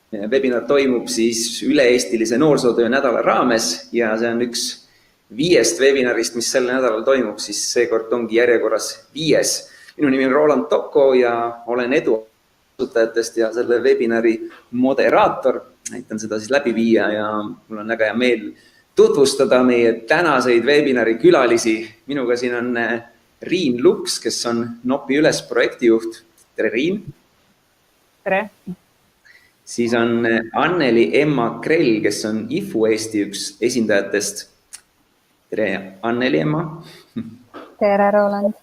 Webinar toimub siis üle-eestilise noorsootöö nädala raames ja see on üks 5 webinarist, mis sel nädalal toimub, siis seekord ongi järjekorras 5. Minu nimi on Roland Toko ja olen Edu kasutajatest ja selle webinari moderaator. Aitan seda siis läbi viia ja mul on väga hea meel tutvustada meie tänaseid webinari külalisi. Minuga siin on Riin Luks, kes on Nopi Üles projektijuht. Tere, Riin! Tere! Siis on Anneli Emma Krell, kes on IFU Eesti üks esindajatest. Tere, Anneli Emma! Tere, Roland!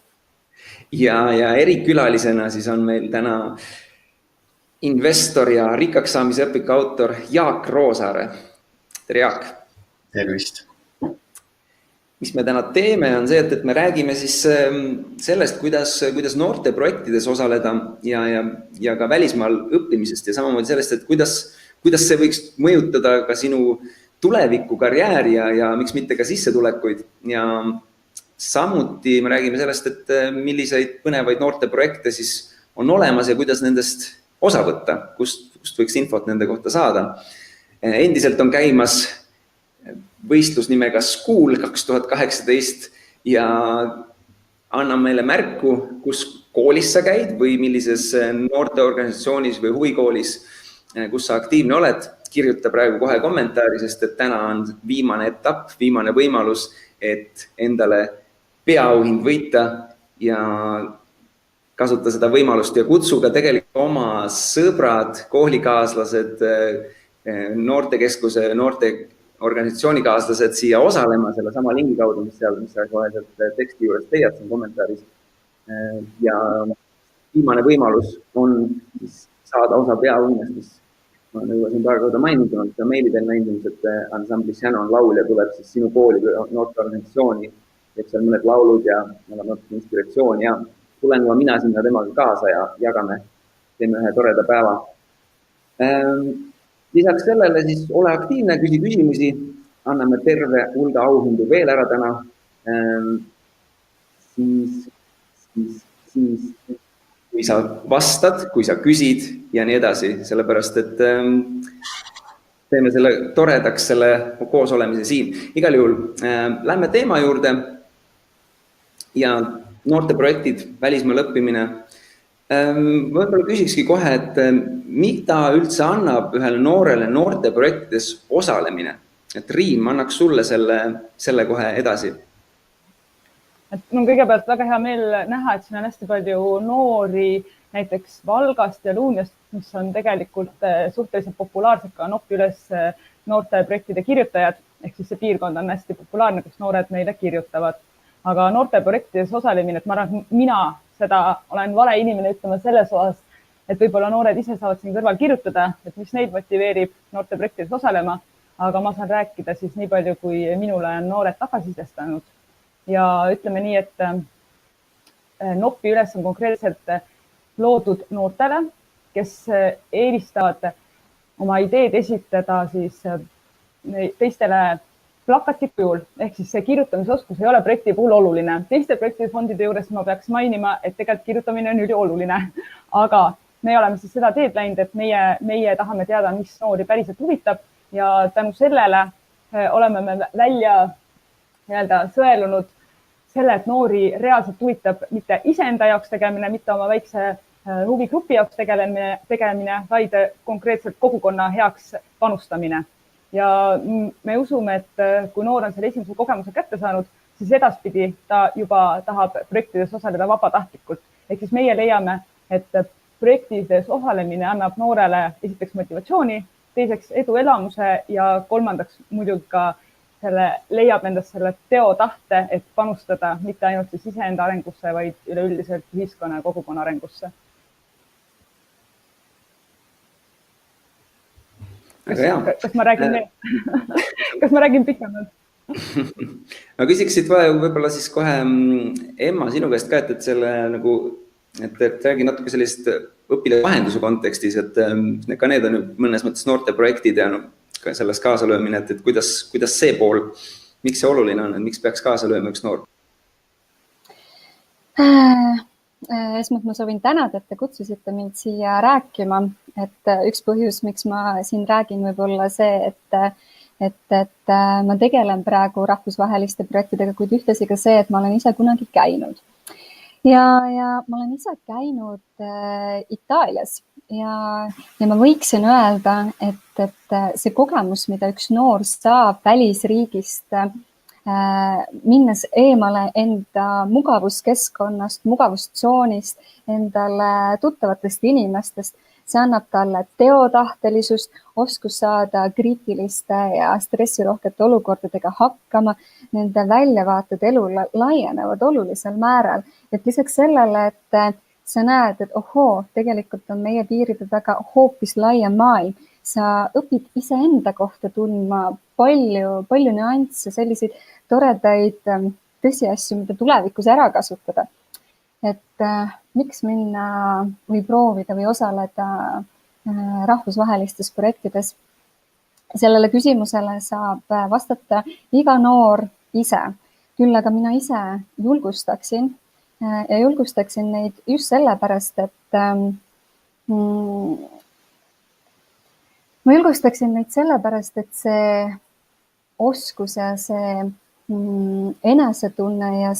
Ja erikülalisena siis on meil täna investor ja rikkaks saamise õpiku autor Jaak Roosaare. Tere, Jaak! Tervist! Mis me täna teeme on see, et me räägime siis sellest, kuidas noorte projektides osaleda ja ka välismaal õppimisest ja samamoodi sellest, et kuidas see võiks mõjutada ka sinu tuleviku karjääri ja miks mitte ka sissetulekuid. Ja samuti me räägime sellest, et milliseid põnevaid noorte projekte siis on olemas ja kuidas nendest osa võtta, kust võiks infot nende kohta saada. Endiselt on käimas võistlus nimega School 2018 ja anna meile märku, kus koolis sa käid või millises noorteorganisatsioonis või huvikoolis, kus sa aktiivne oled. Kirjuta praegu kohe kommentaari, sest et täna on viimane etapp, viimane võimalus, et endale peaauhind võita ja kasuta seda võimalust ja kutsuga tegelikult oma sõbrad, koolikaaslased, noortekeskuse, noorteorganisatsioonikaaslased siia osalema selle sama lingi kaudu, mis sa kohe teksti juures leiad siin kommentaaris. Ja viimane võimalus on saada osa peaauhinnast, mis ma olen juba siin paar korda maininud, on seda meilidel näinud, et ansambli Shannon laulja tuleb siis sinu kooli noorteorganisatsiooni, teeb seal mõned laulud ja annab natuke inspiratsiooni ja tulen juba mina sinna temaga kaasa ja jagame, teeme ühe toreda päeva. Lisaks sellele siis ole aktiivne, küsi küsimusi, anname terve hulga auhindu veel ära täna. Siis kui sa vastad, kui sa küsid ja nii edasi, sellepärast, et teeme selle toredaks selle koos olemise siin. Igal juhul lähme teema juurde ja noorteprojektid, välismaal õppimine. Võib-olla küsikski kohe, et mida üldse annab ühele noorele noorteprojektides osalemine? Et Riin, ma annaks sulle selle kohe edasi. Mul on kõigepealt väga hea meel näha, et siin on hästi palju noori näiteks Valgast ja Luunjast, mis on tegelikult suhteliselt populaarsed ka Nopi Üles noorteprojektide kirjutajad. Ehk siis see piirkond on hästi populaarne, kus noored meile kirjutavad. Aga noorteprojektides osalemine, et ma arvan, et mina seda olen vale inimene ütlema selles osas, et võib-olla noored ise saavad siin kõrval kirjutada, et mis neid motiveerib noorteprojektides osalema. Aga ma saan rääkida siis nii palju, kui minule on noored tagasisidestanud. Ja ütleme nii, et Nopi Üles on konkreetselt loodud noortele, kes eelistavad oma ideed esitada siis teistele plakati kujul. Ehk siis see kirjutamisoskus ei ole projekti puhul oluline. Teiste projektifondide juures ma peaks mainima, et tegelikult kirjutamine on ülioluline. Aga me oleme siis seda teed läinud, et meie tahame teada, mis noori päriselt huvitab ja tänu sellele oleme me välja sõelunud selle, et noori reaalselt huvitab mitte iseenda jaoks tegemine, mitte oma väikse huvigrupi jaoks tegemine, vaid konkreetselt kogukonna heaks panustamine. Ja me usume, et kui noor on selle esimese kogemuse kätte saanud, siis edaspidi ta juba tahab projektides osaleda vabatahtlikult. Ehk siis meie leiame, et projektides osalemine annab noorele esiteks motivatsiooni, teiseks eduelamuse ja kolmandaks muidugi ka leiab endast selle teotahte, et panustada mitte ainult siis iseenda arengusse, vaid üleüldiselt ühiskonna ja kogukonna arengusse. Kas ma räägin pikemalt? Ma küsiksid võib-olla siis kohe Emma sinu käest ka, et räägi natuke sellist õpilasvahenduse kontekstis, et ka need on mõnes mõttes noorte projektid ja selles kaasalöömine, et kuidas see pool, miks see oluline on, et miks peaks kaasa lööma üks noor? Esmalt ma soovin tänada, et te kutsusite mind siia rääkima, et üks põhjus, miks ma siin räägin, võib olla see, et ma tegelen praegu rahvusvaheliste projektidega, kuid ühtlasi ka see, et ma olen ise kunagi käinud. Ja ma olen ise käinud Itaalias ja ma võiksin öelda, et see kogemus, mida üks noor saab välisriigist, minnes eemale enda mugavuskeskkonnast, mugavustsoonist, endale tuttavatest inimestest, see annab talle teotahtelisust, oskus saada kriitiliste ja stressirohkete olukordadega hakkama, nende väljavaated elu laienevad olulisel määral. Et lisaks sellele, et sa näed, et ohoo, tegelikult on meie piiride taga hoopis laiem maailm. Sa õpid iseenda kohta tundma palju nüansse, selliseid toredaid tõsiasju, mida tulevikus ära kasutada. Et miks minna või proovida või osaleda rahvusvahelistes projektides? Sellele küsimusele saab vastata iga noor ise. Küll aga mina ise julgustaksin neid just sellepärast, et ma julgustaksin neid sellepärast, et see oskus ja see enesetunne ja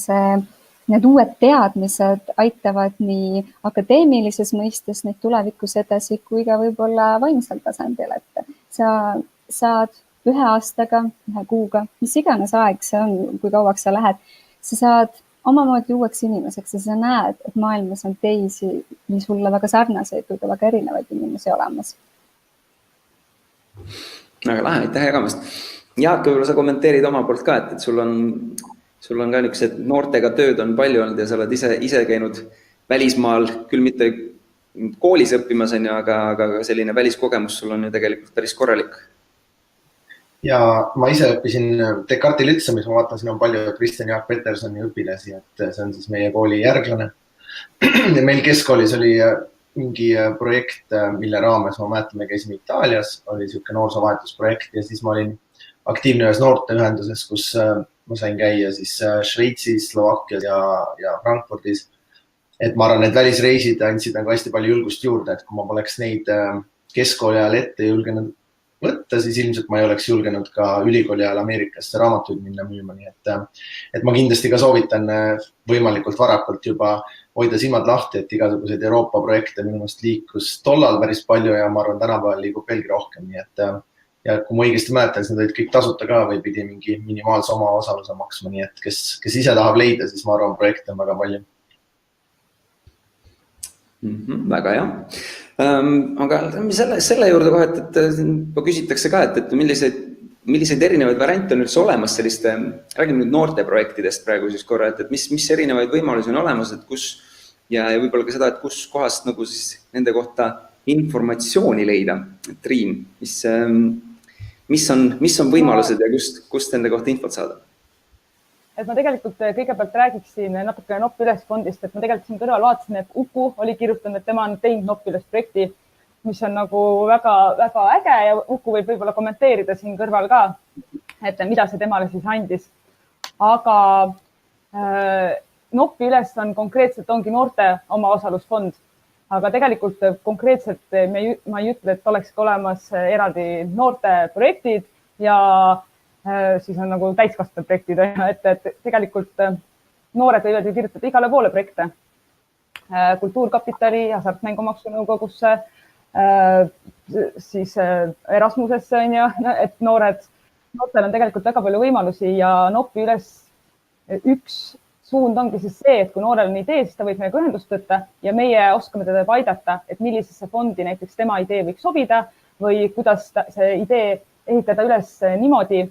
need uued teadmised aitavad nii akadeemilises mõistes neid tulevikus edasi kui ka võib-olla vaimsel tasandil, et sa saad 1 aastaga, 1 kuuga, mis iganes aeg see on, kui kauaks sa lähed, sa saad omamoodi uueks inimeseks ja sa näed, et maailmas on teisi, nii sulle väga sarnaseid või ka väga erinevaid inimesi olemas. Väga lahe, aitäh jagamast. Jaak, võib-olla sa kommenteerid oma poolt ka, et sul on ka niisugused noortega tööd on palju olnud ja sa oled ise käinud välismaal, küll mitte koolis õppimas, aga selline väliskogemus sul on ju tegelikult päris korralik. Ja ma ise õppisin Descartesi Lütseumis, ma vaatan, siin on palju Kristjan Jaak Petersoni õpilasi, et see on siis meie kooli järglane. Meil keskkoolis oli mingi projekt, mille raames ma mäletan, me käisime Itaalias, oli siuke noorsoovahetusprojekt ja siis ma olin aktiivne ühes noorteühenduses, kus ma sain käia siis Šveitsis, Slovakkias ja Frankfurdis. Et ma arvan, need välisreisid andsid nagu hästi palju julgust juurde, et kui ma poleks neid keskkooli ajal ette julgenud võtta, siis ilmselt ma ei oleks julgenud ka ülikooli ajal Ameerikasse raamatuid minna müüma. Nii et ma kindlasti ka soovitan võimalikult varakult juba hoida silmad lahti, et igasuguseid Euroopa projekte minu meelest liikus tollal päris palju ja ma arvan, tänapäeval liigub veelgi rohkem. Nii et ja kui ma õigesti mäletan, siis need olid kõik tasuta ka või pidi mingi minimaalse oma osaluse maksma. Nii et kes ise tahab leida, siis ma arvan, projekte on väga palju. Väga hea. Aga selle juurde kohe, et küsitakse ka, et milliseid erinevaid variante on üldse olemas selliste, räägime nüüd noorteprojektidest praegu siis korra, et mis erinevaid võimalusi on olemas, et kus ja võib-olla ka seda, et kus kohast nagu siis nende kohta informatsiooni leida. Triin, mis on võimalused ja kust nende kohta infot saada? Et ma tegelikult kõigepealt räägiksin natuke Nopp Üles fondist, et ma tegelikult siin kõrval vaatasin, et Uku oli kirjutanud, et tema on teinud Nopp Üles projekti, mis on nagu väga, väga äge ja Uku võib võib-olla kommenteerida siin kõrval ka, et mida see temale siis andis. Aga Nopp Üles on konkreetselt ongi noorte omaosalusfond, aga tegelikult konkreetselt ma ei ütle, et olekski olemas eraldi noorte projektid ja siis on nagu täiskasvanud projektid, et tegelikult noored võivad ju kirjutada igale poole projekte. Kultuurkapitali, Hasartmängumaksu Nõukogusse, siis Erasmusesse on ju, et noortel on tegelikult väga palju võimalusi ja Nopp Üles üks suund ongi siis see, et kui noorel on idee, siis ta võib meiega ühendust võtta ja meie oskame teda aidata, et millisesse fondi näiteks tema idee võiks sobida või kuidas see idee ehitada üles niimoodi,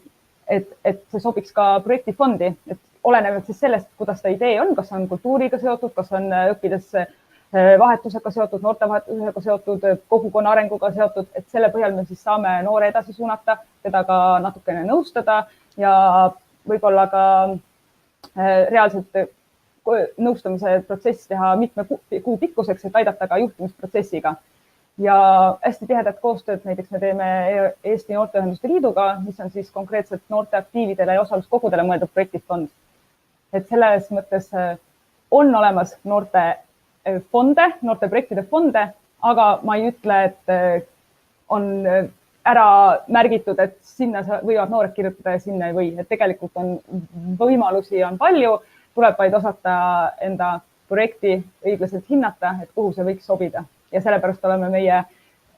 et see sobiks ka projektifondi, et olenevalt siis sellest, kuidas ta idee on, kas on kultuuriga seotud, kas on õpilasvahetusega seotud, noortevahetusega seotud, kogukonna arenguga seotud, et selle põhjal me siis saame noore edasi suunata, teda ka natukene nõustada ja võib-olla ka reaalselt nõustamise protsess teha mitme kuu pikkuseks, et aidata ka juhtimisprotsessiga. Ja hästi tihedat koostööd, näiteks me teeme Eesti Noorteühenduste Liiduga, mis on siis konkreetselt noorteaktiividele ja osaluskogudele mõeldud projektifond. Et selles mõttes on olemas noorte fonde, noorteprojektide fonde, aga ma ei ütle, et on ära märgitud, et sinna võivad noored kirjutada ja sinna ei või. Et tegelikult on võimalusi on palju, tuleb vaid osata enda projekti õiglaselt hinnata, et kuhu see võiks sobida. Ja sellepärast oleme meie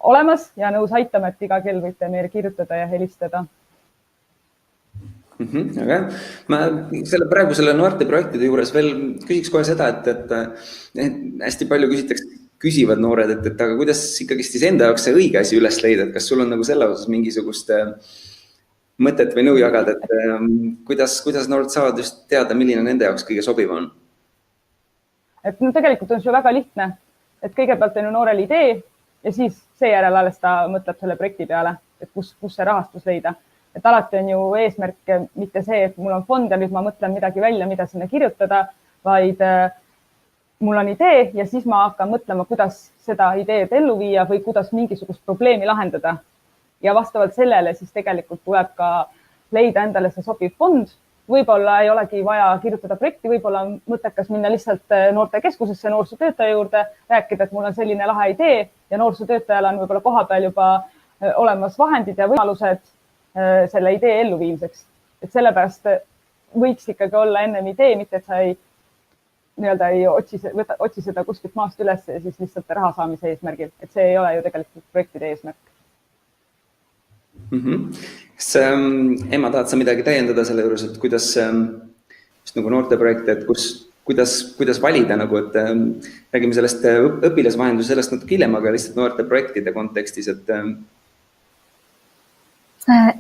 olemas ja nõus aitame, et iga kell võite meile kirjutada ja helistada. Aga ma praegu selle noorteprojektide juures veel küsiks kohe seda, et hästi palju küsivad noored, et aga kuidas ikkagi siis enda jaoks see õige asi üles leida, et kas sul on nagu selle osas mingisugust mõtet või nõu jagada, et kuidas noored saavad just teada, milline nende jaoks kõige sobiv on? Et tegelikult on see väga lihtne, et kõigepealt on ju noorel idee ja siis seejärel alles ta mõtleb selle projekti peale, et kus see rahastus leida. Et alati on ju eesmärk mitte see, et mul on fond ja nüüd ma mõtlen midagi välja, mida sinna kirjutada, vaid mul on idee ja siis ma hakkan mõtlema, kuidas seda ideed ellu viia või kuidas mingisugust probleemi lahendada. Ja vastavalt sellele siis tegelikult tuleb ka leida endale see sobiv fond. Võib-olla ei olegi vaja kirjutada projekti, võib-olla on mõttekas minna lihtsalt noortekeskusesse noorsootöötaja juurde, rääkida, et mul on selline lahe idee ja noorsootöötajal on võib-olla koha peal juba olemas vahendid ja võimalused selle idee elluviimiseks. Et sellepärast võiks ikkagi olla ennem idee, mitte et sa ei otsi seda kuskilt maast üles ja siis lihtsalt raha saamise eesmärgil. Et see ei ole ju tegelikult projektide eesmärk. Kas Emma, tahad sa midagi täiendada selle juures, et kuidas nagu noorteprojekte, et kuidas valida, nagu, et räägime sellest õpilasvahenduse sellest natuke hiljem, aga lihtsalt noorteprojektide kontekstis,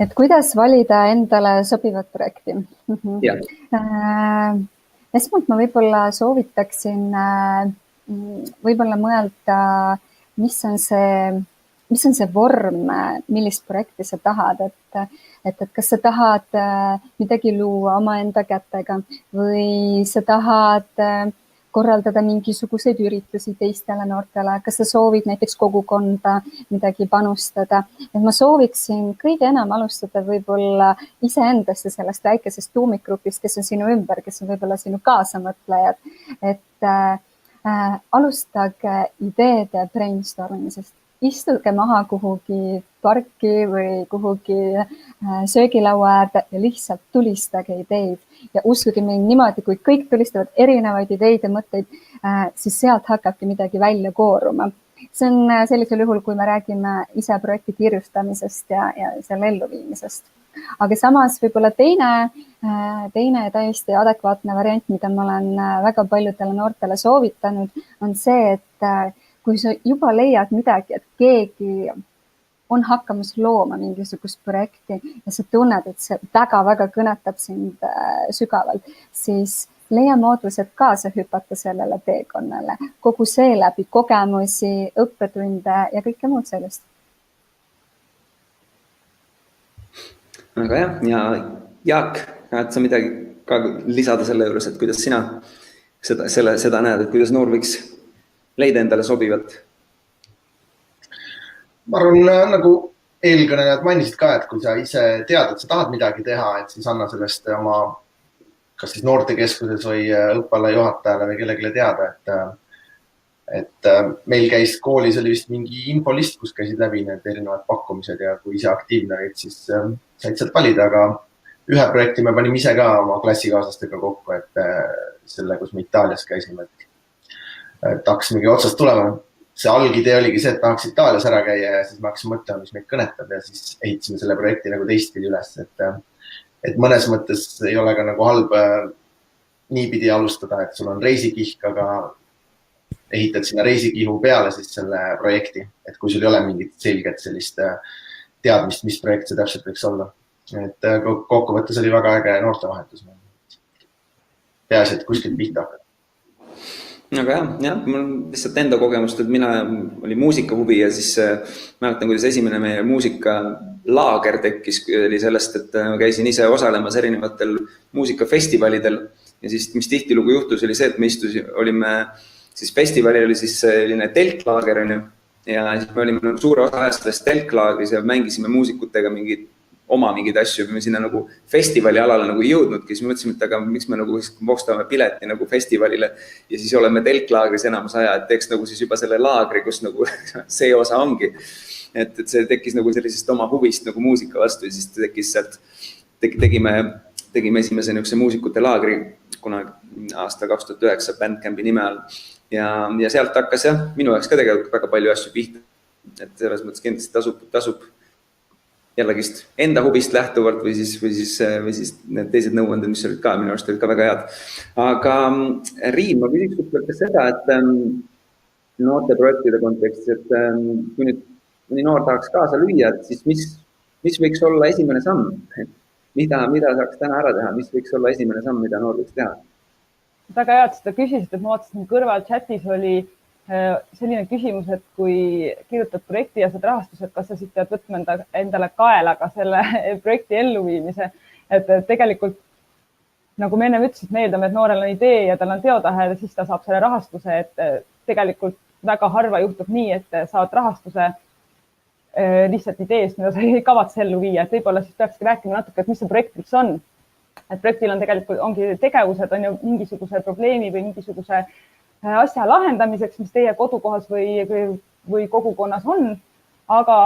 et kuidas valida endale sobivat projekti? Esmalt ma võib-olla soovitaksin võib-olla mõelda, mis on see vorm, millist projekti sa tahad, et kas sa tahad midagi luua omaenda kätega või sa tahad korraldada mingisuguseid üritusi teistele noortele, kas sa soovid näiteks kogukonda midagi panustada. Et ma sooviksin kõige enam alustada võib-olla iseendasse sellest väikesest tuumikgrupist, kes on sinu ümber, kes on võib-olla sinu kaasamõtlejad, et alustage ideede brainstormisest. Istuge maha kuhugi parki või kuhugi söögilaua äärde ja lihtsalt tulistage ideid. Ja uskuge mind niimoodi, kui kõik tulistavad erinevaid ideid ja mõtteid, siis sealt hakkabki midagi välja kooruma. See on sellisel juhul, kui me räägime ise projekti kirjustamisest ja selle elluviimisest. Aga samas võib-olla teine täiesti adekvaatne variant, mida ma olen väga paljudele noortele soovitanud, on see, et kui sa juba leiad midagi, et keegi on hakkamas looma mingisugust projekti ja sa tunned, et see väga-väga kõnetab sind sügavalt, siis leia moodused kaasa hüpata sellele teekonnale. Kogu see läbi kogemusi, õppetunde ja kõike muud sellest. Väga hea. Ja Jaak, tahad sa midagi ka lisada selle juures, et kuidas sina seda näed, et kuidas noor võiks leida endale sobivat? Ma arvan, nagu eelkõnelejad mainisid ka, et kui sa ise tead, et sa tahad midagi teha, et siis anna sellest oma kas siis noortekeskuses või õppala juhatajale või kellegile teada, et meil käis koolis oli vist mingi infolist, kus käisid läbi need erinevad pakkumised ja kui ise aktiivne olid, siis said sealt valida, aga ühe projekti me panime ise ka oma klassikaaslastega kokku, et selle, kus me Itaalias käisime, et hakkasimegi otsast tulema. See algidee oligi see, et tahaks Itaalias ära käia ja siis me hakkasime mõtlema, mis meid kõnetab ja siis ehitasime selle projekti nagu teistpidi üles, et mõnes mõttes ei ole ka nagu halb niipidi alustada, et sul on reisikihk, aga ehitad sinna reisikihu peale siis selle projekti, et kui sul ei ole mingit selget sellist teadmist, mis projekt see täpselt võiks olla. Et kokkuvõttes oli väga äge noortevahetus. Peaasi, et kuskilt pihta hakkad. Aga jah, mul on lihtsalt enda kogemust, et mina oli muusikahuvi ja siis mäletan, kuidas esimene meie muusikalaager tekkis, oli sellest, et ma käisin ise osalemas erinevatel muusikafestivalidel ja siis, mis tihtilugu juhtus, oli see, et me olime, siis festivalil oli siis selline telklaager ja siis me olime suure osa ajast selles telklaagris ja mängisime muusikutega mingid oma mingeid asju, me sinna nagu festivali alale nagu ei jõudnudki, siis mõtlesime, et aga miks me nagu ostame pileti nagu festivalile ja siis oleme telklaagris enamus aja, et teeks nagu siis juba selle laagri, kus nagu see osa ongi. Et see tekkis nagu sellisest oma huvist nagu muusika vastu ja siis tekkis sealt, tegime esimese niisuguse muusikute laagri kunagi aasta 2009 Bandcampi nime all. Ja sealt hakkas minu jaoks ka tegelikult väga palju asju pihta. Et selles mõttes kindlasti tasub jällagist enda huvist lähtuvalt või siis need teised nõuanded, mis olid ka minu arust olid ka väga head. Aga Riin, ma küsiks ka seda, et noorte projektide kontekstis, et kui nüüd mõni noor tahaks kaasa lüüa, et siis mis võiks olla esimene samm? Mida saaks täna ära teha? Mis võiks olla esimene samm, mida noor võiks teha? Väga hea, et seda küsisid, et ma vaatasin kõrval chatis oli selline küsimus, et kui kirjutad projekti ja saad rahastused, kas sa siis pead võtma endale kaelaga selle projekti elluviimise. Et tegelikult, nagu me enne ütlesid, me eeldame, et noorel on idee ja tal on teotahe ja siis ta saab selle rahastuse, et tegelikult väga harva juhtub nii, et saad rahastuse lihtsalt ideest, mida sa ei kavatse ellu viia. Et võib-olla siis peakski rääkima natuke, et mis see projekt üldse on. Et projektil on tegelikult ongi tegevused, on ju mingisuguse probleemi või mingisuguse asja lahendamiseks, mis teie kodukohas või kogukonnas on. Aga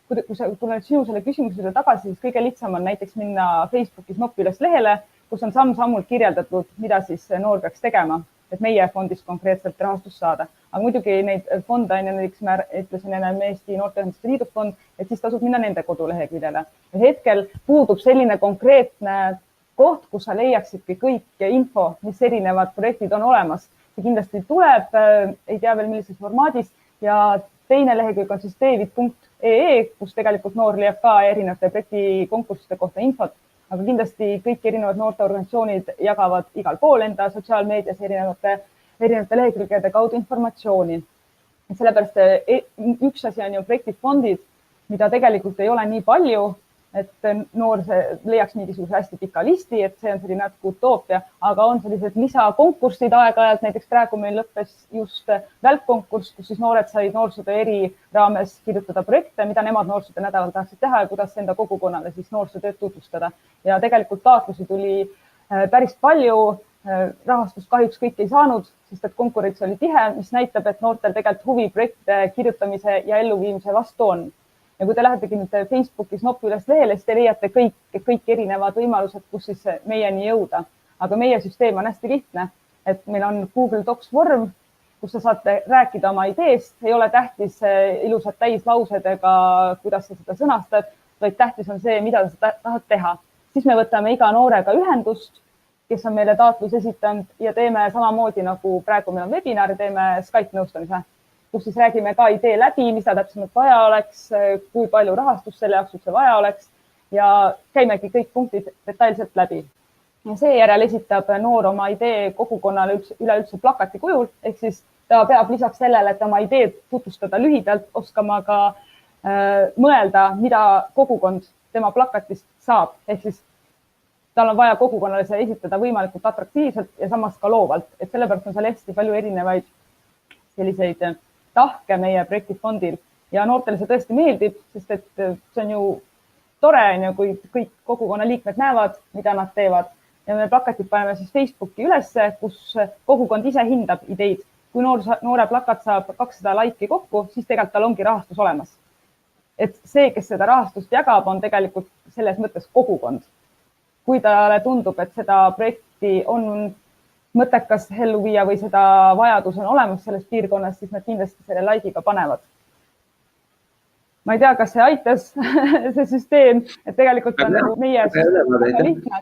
kui tulen sinu selle küsimusele tagasi, siis kõige lihtsam on näiteks minna Facebookis Noppiüles lehele, kus on samm-sammult kirjeldatud, mida siis noor peaks tegema, et meie fondist konkreetselt rahastust saada. Aga muidugi neid fonde on ja näiteks ma ütlesin enne Eesti Noorteühenduste Liidu fond, et siis tasub minna nende koduleheküljele. Hetkel puudub selline konkreetne koht, kus sa leiaksidki kõik info, mis erinevad projektid on olemas. See kindlasti tuleb, ei tea veel millises formaadis ja teine lehekülg on siis david.ee, kus tegelikult noor leiab ka erinevate projektikonkursside kohta infot, aga kindlasti kõik erinevad noorteorganisatsioonid jagavad igal pool enda sotsiaalmeedias erinevate lehekülgede kaudu informatsiooni. Sellepärast üks asi on ju projektifondid, mida tegelikult ei ole nii palju, et noor leiaks mingisuguse hästi pika listi, et see on selline natuke utoopia, aga on sellised lisakonkursid aeg-ajalt, näiteks praegu meil lõppes just välkkonkurss, kus siis noored said noorsootöö eri raames kirjutada projekte, mida nemad noorsootöö nädalal tahaksid teha ja kuidas enda kogukonnale siis noorsootööd tutvustada. Ja tegelikult taotlusi tuli päris palju, rahastust kahjuks kõik ei saanud, sest et konkurents oli tihe, mis näitab, et noortel tegelikult huvi projekte kirjutamise ja elluviimise vastu on. Ja kui te lähetegi nüüd Facebookis Noppiüles lehele, siis te leiate kõik erinevad võimalused, kus siis meieni jõuda. Aga meie süsteem on hästi lihtne, et meil on Google Docs vorm, kus sa saate rääkida oma ideest. Ei ole tähtis ilusad täislaused ega kuidas sa seda sõnastad, vaid tähtis on see, mida sa tahad teha. Siis me võtame iga noorega ühendust, kes on meile taotlus esitanud ja teeme samamoodi nagu praegu meil on webinar, teeme Skype nõustamise, kus siis räägime ka idee läbi, mida täpsemalt vaja oleks, kui palju rahastust selle jaoks üldse vaja oleks ja käimegi kõik punktid detailselt läbi. Ja seejärel esitab noor oma idee kogukonnale üleüldse plakati kujul, ehk siis ta peab lisaks sellele, et oma ideed tutvustada lühidalt, oskama ka mõelda, mida kogukond tema plakatist saab, ehk siis tal on vaja kogukonnale see esitada võimalikult atraktiivselt ja samas ka loovalt, et sellepärast on seal hästi palju erinevaid selliseid tahke meie projektifondil ja noortele see tõesti meeldib, sest et see on ju tore, kui kõik kogukonna liikmed näevad, mida nad teevad ja me plakatid paneme siis Facebooki ülesse, kus kogukond ise hindab ideid. Kui noore plakat saab 200 laiki kokku, siis tegelikult tal ongi rahastus olemas. Et see, kes seda rahastust jagab, on tegelikult selles mõttes kogukond. Kui talle tundub, et seda projekti on mõttekas ellu viia või seda vajadus on olemas selles piirkonnas, siis nad kindlasti selle laigiga panevad. Ma ei tea, kas see aitas see süsteem, et tegelikult on nagu meie väga lihtne.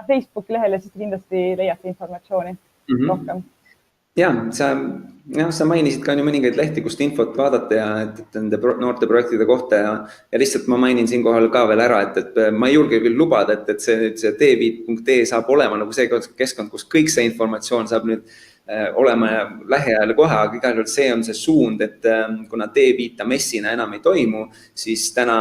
Facebooki lehele siis kindlasti leiate informatsiooni rohkem. Ja, sa mainisid ka mõningaid lehti, kust infot vaadata ja nende noorte projektide kohta ja lihtsalt ma mainin siin kohal ka veel ära, et ma ei julge küll lubada, et see david.ee saab olema nagu see keskkond, kus kõik see informatsioon saab nüüd olema lähiajal kohe, aga igal juhul see on see suund, et kuna D5 messina enam ei toimu, siis täna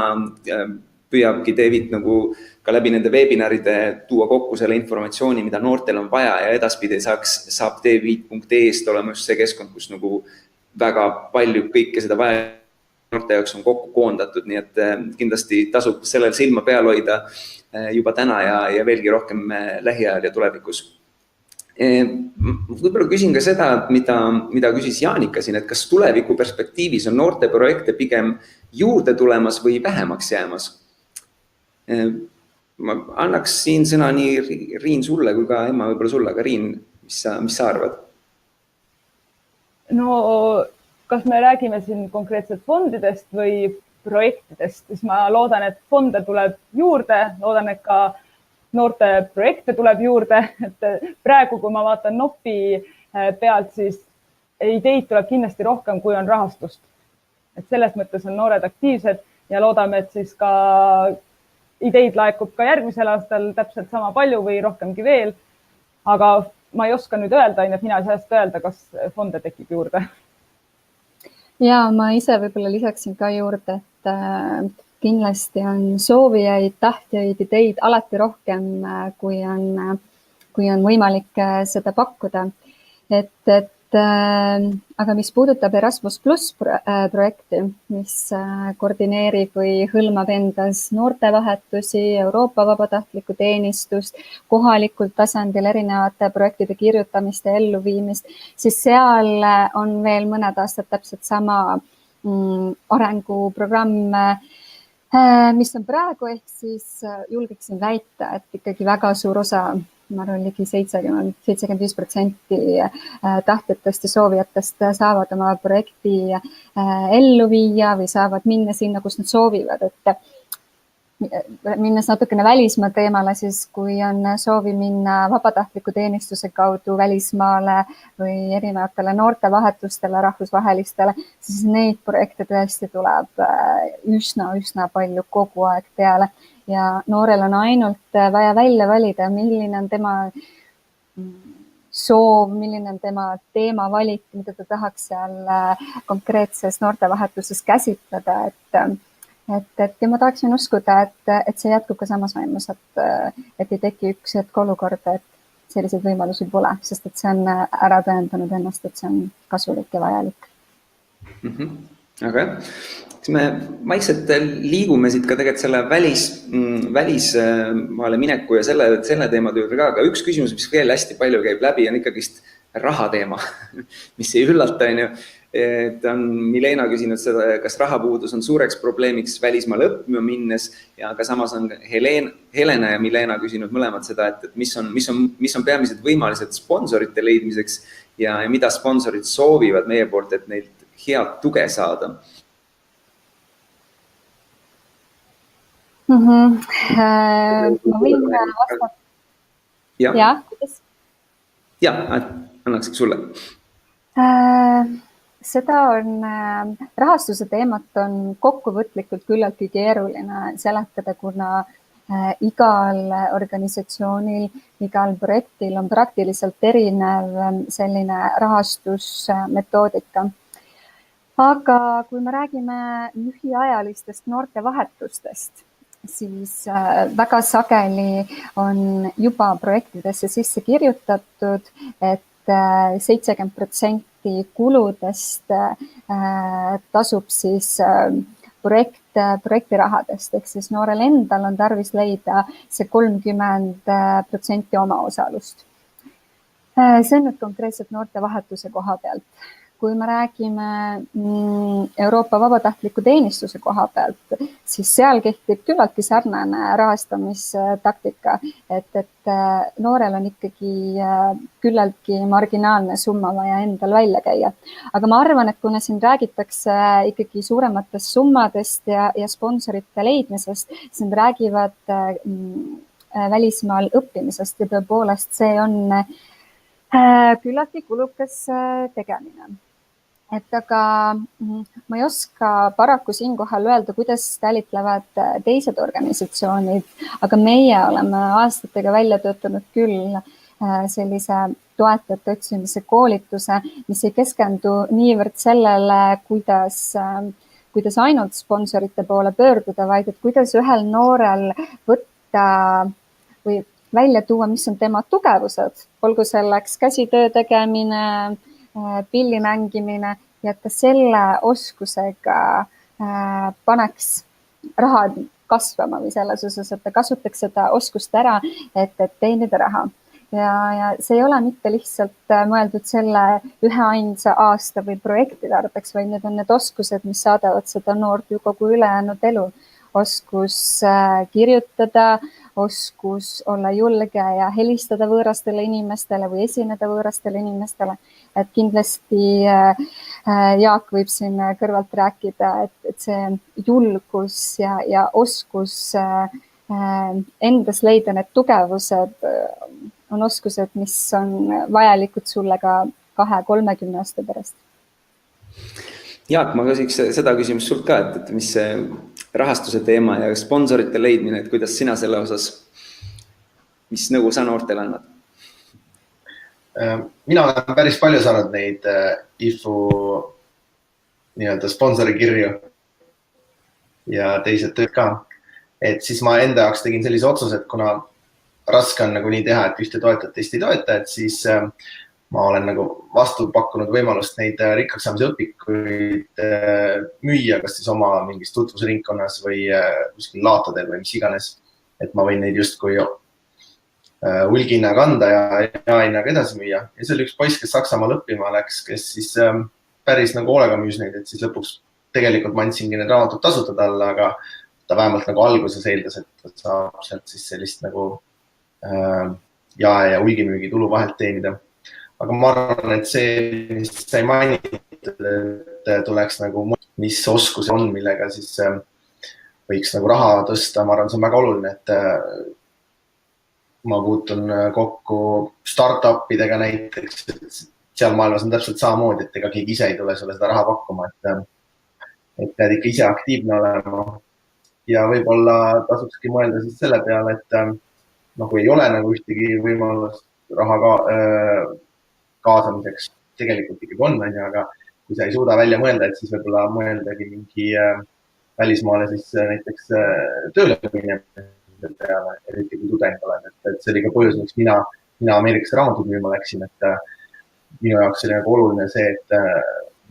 püüabki David nagu ka läbi nende webinaride tuua kokku selle informatsiooni, mida noortel on vaja ja edaspidi saab D5.ee-st olema just see keskkond, kus nagu väga palju kõike seda vaja noorte jaoks on kokku koondatud, nii et kindlasti tasub sellel silma peal hoida juba täna ja veelgi rohkem lähiajal ja tulevikus. Võib-olla küsin ka seda, mida küsis Jaanika siin, et kas tuleviku perspektiivis on noorte projekte pigem juurde tulemas või vähemaks jäämas? Ma annaks siin sõna nii Riin sulle kui ka Emma võib-olla sulle, aga Riin, mis sa arvad? No, kas me räägime siin konkreetselt fondidest või projektidest, siis ma loodan, et fonde tuleb juurde, loodan, et ka noorte projekte tuleb juurde, et praegu, kui ma vaatan NOP-i pealt, siis ideid tuleb kindlasti rohkem, kui on rahastust. Et selles mõttes on noored aktiivsed ja loodame, et siis ka ideid laekub ka järgmisel aastal täpselt sama palju või rohkemgi veel. Aga ma ei oska nüüd öelda, mina ei saa öelda, kas fonde tekib juurde. Ja ma ise võib-olla lisaksin ka juurde, et kindlasti on soovijaid, tahtjaid, ideid alati rohkem, kui on võimalik seda pakkuda. Aga mis puudutab Erasmus Plus projekti, mis koordineerib või hõlmab endas noortevahetusi, Euroopa vabatahtlikku teenistust, kohalikul tasandil erinevate projektide kirjutamist ja elluviimist, siis seal on veel mõned aastad täpselt sama arenguprogramm, mis on praegu, ehk siis julgeksin väita, et ikkagi väga suur osa, ma arvan, ligi 75% tahtjatest ja soovijatest saavad oma projekti ellu viia või saavad minna sinna, kus nad soovivad. Et minnes natukene välismaa teemale, siis kui on soovi minna vabatahtliku teenistuse kaudu välismaale või erinevatele noortevahetustele, rahvusvahelistele, siis neid projekte tõesti tuleb üsna palju kogu aeg peale. Ja noorel on ainult vaja välja valida, milline on tema soov, milline on tema teemavalik, mida ta tahaks seal konkreetses noortevahetuses käsitleda. Ja ma tahaksin uskuda, et see jätkub ka samas vaimus, et ei teki üks hetk olukorda, et selliseid võimalusi pole, sest et see on ära tõendanud ennast, et see on kasulik ja vajalik. Aga me vaikselt liigume siit ka tegelikult selle välismaale mineku ja selle teemade juurde ka, aga üks küsimus, mis veel hästi palju käib läbi, on ikkagist raha teema, mis ei üllata, et on Milena küsinud seda, kas rahapuudus on suureks probleemiks välismaale õppima minnes ja ka samas on Helena ja Milena küsinud mõlemad seda, et mis on peamised võimalised sponsorite leidmiseks ja mida sponsorid soovivad meie poolt, et neilt head tuge saada. Ma võin vastata. Ja, annakski sulle. Seda on, rahastuse teemat on kokkuvõtlikult küllaltki keeruline seletada, kuna igal organisatsioonil, igal projektil on praktiliselt erinev selline rahastusmetoodika. Aga kui me räägime lühiajalistest noortevahetustest, siis väga sageli on juba projektidesse sisse kirjutatud, et 70% kuludest tasub siis projektirahadest, ehk siis noorel endal on tarvis leida see 30% omaosalust. See on nüüd konkreetselt noortevahetuse koha pealt. Kui me räägime Euroopa vabatahtliku teenistuse koha pealt, siis seal kehtib küllaltki sarnane rahastamistaktika, et noorel on ikkagi küllaltki marginaalne summa vaja endal välja käia. Aga ma arvan, et kuna siin räägitakse ikkagi suurematest summadest ja sponsorite leidmisest, siis nad räägivad välismaal õppimisest ja tõepoolest see on küllaltki kulukas tegemine. Aga ma ei oska paraku siinkohal öelda, kuidas talitlevad teised organisatsioonid, aga meie oleme aastatega välja töötanud küll sellise toetajate otsimise koolituse, mis ei keskendu niivõrd sellele, kuidas ainult sponsorite poole pöörduda, vaid et kuidas ühel noorel võtta või välja tuua, mis on tema tugevused, olgu selleks käsitöö tegemine, pilli mängimine ja et ta selle oskusega paneks raha kasvama või selles osas, et ta kasutaks seda oskust ära, et teenida raha. Ja see ei ole mitte lihtsalt mõeldud selle ühe ainsa aasta või projekti tarbeks, vaid need on need oskused, mis saadavad seda noort ju kogu ülejäänud elu. Oskus kirjutada, oskus olla julge ja helistada võõrastele inimestele või esineda võõrastele inimestele. Et kindlasti Jaak võib siin kõrvalt rääkida, et see julgus ja oskus endas leida need tugevused on oskused, mis on vajalikud sulle ka 20-30 aasta pärast. Jaak, ma küsiks seda küsimust sult ka, et mis see rahastuse teema ja sponsorite leidmine, et kuidas sina selle osas, mis nõu sa noortele annad? Mina olen päris palju saanud neid IFU nii-öelda sponsorikirju ja teised tööd ka. Et siis ma enda jaoks tegin sellise otsuse, et kuna raske on nagu nii teha, et ühte toetad, teist ei toeta, et siis ma olen nagu vastu pakkunud võimalust neid rikkaks saamise õpikuid müüa, kas siis oma mingis tutvusringkonnas või kuskil laatadel või mis iganes. Et ma võin neid justkui hulgina kanda ja jaehinnaga edasi müüa. Ja see oli üks poiss, kes Saksamaal õppima läks, kes siis päris nagu hoolega müüs neid, et siis lõpuks tegelikult ma andsingi need raamatud tasuta talle, aga ta vähemalt nagu alguses eeldas, et ta saab sealt siis sellist nagu jae- ja hulgimüügi tulu vahelt teenida. Aga ma arvan, et see, mis sai mainitud, et tuleks nagu, mis oskus on, millega siis võiks nagu raha tõsta, ma arvan, see on väga oluline, et ma puutun kokku start-upidega näiteks, et seal maailmas on täpselt samamoodi, et ega keegi ise ei tule sulle seda raha pakkuma, et pead ikka ise aktiivne olema ja võib-olla tasukski mõelda siis selle peale, et nagu ei ole nagu ühtegi võimalust raha kaasamiseks, tegelikult ikkagi on, aga kui sa ei suuda välja mõelda, et siis võib-olla mõeldagi mingi välismaale siis näiteks tööle minemise peale, eriti kui tudeng oled, et see oli ka põhjus, miks mina Ameerikasse raamatud müüma läksin, et minu jaoks oli nagu oluline see, et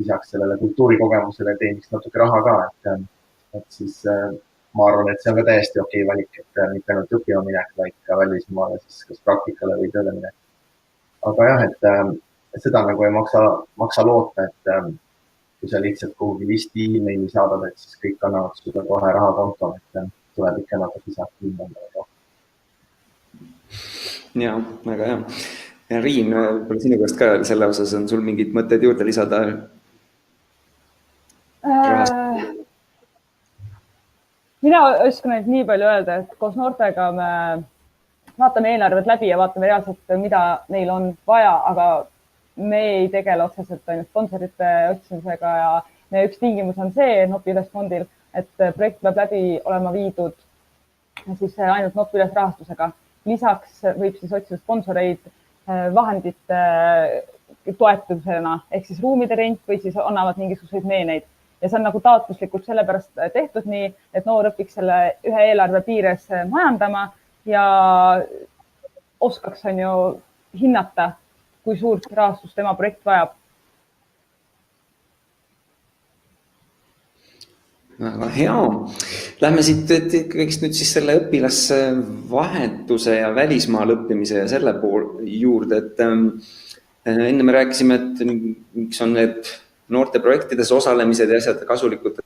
lisaks sellele kultuurikogemusele teeniks natuke raha ka, et siis ma arvan, et see on ka täiesti okei valik, et mitte ainult õppima minek, vaid ka välismaale siis kas praktikale või tööle minek. Aga jah, et seda nagu ei maksa loota, et kui sa lihtsalt kuhugi listi e-maili saadad, et siis kõik annavad sulle kohe rahakonto, et tuleb ikka natuke lisaks kindlasti. Ja, väga hea. Ja Riin, sinu käest ka selle osas on sul mingid mõtted juurde lisada? Mina oskan ainult nii palju öelda, et koos noortega me vaatame eelarved läbi ja vaatame reaalselt, mida neil on vaja, aga me ei tegele otseselt ainult sponsorite otsimisega ja meie üks tingimus on see Nopi üles fondil, et projekt peab läbi olema viidud siis ainult Nopi üles rahastusega. Lisaks võib siis otsida sponsoreid vahendite toetusena, ehk siis ruumide rent või siis annavad mingisuguseid meeneid. Ja see on nagu taotluslikult sellepärast tehtud nii, et noor õpiks selle ühe eelarve piires majandama ja oskaks on ju hinnata, kui suurt rahastust tema projekt vajab. Väga hea. Lähme siit kõigist nüüd siis selle õpilasvahetuse ja välismaal õppimise ja selle juurde, et enne me rääkisime, et miks on need noorte projektides osalemised ja asjad kasulikud.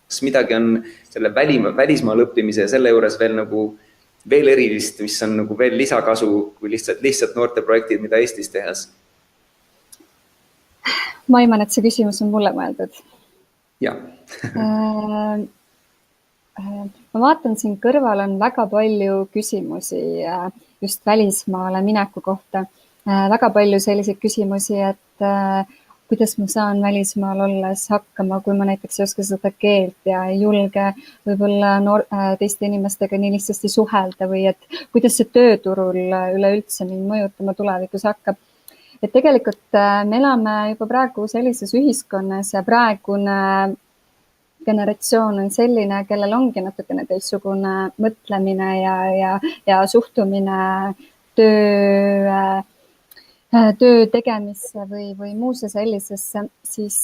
Kas midagi on selle välismaal õppimise ja selle juures veel erilist, mis on nagu veel lisakasu kui lihtsalt noorte projektid, mida Eestis tehas? Ma aiman, et see küsimus on mulle mõeldud. Ja. Ma vaatan siin kõrval on väga palju küsimusi just välismaale mineku kohta. Väga palju selliseid küsimusi, et kuidas ma saan välismaal olles hakkama, kui ma näiteks ei oska seda keelt ja ei julge võib-olla teiste inimestega nii lihtsasti suhelda või et kuidas see tööturul üleüldse mind mõjutama tulevikus hakkab. Et tegelikult me elame juba praegu sellises ühiskonnas ja praegune generatsioon on selline, kellel ongi natukene teistsugune mõtlemine ja suhtumine töö töö tegemisse või muusse sellisesse, siis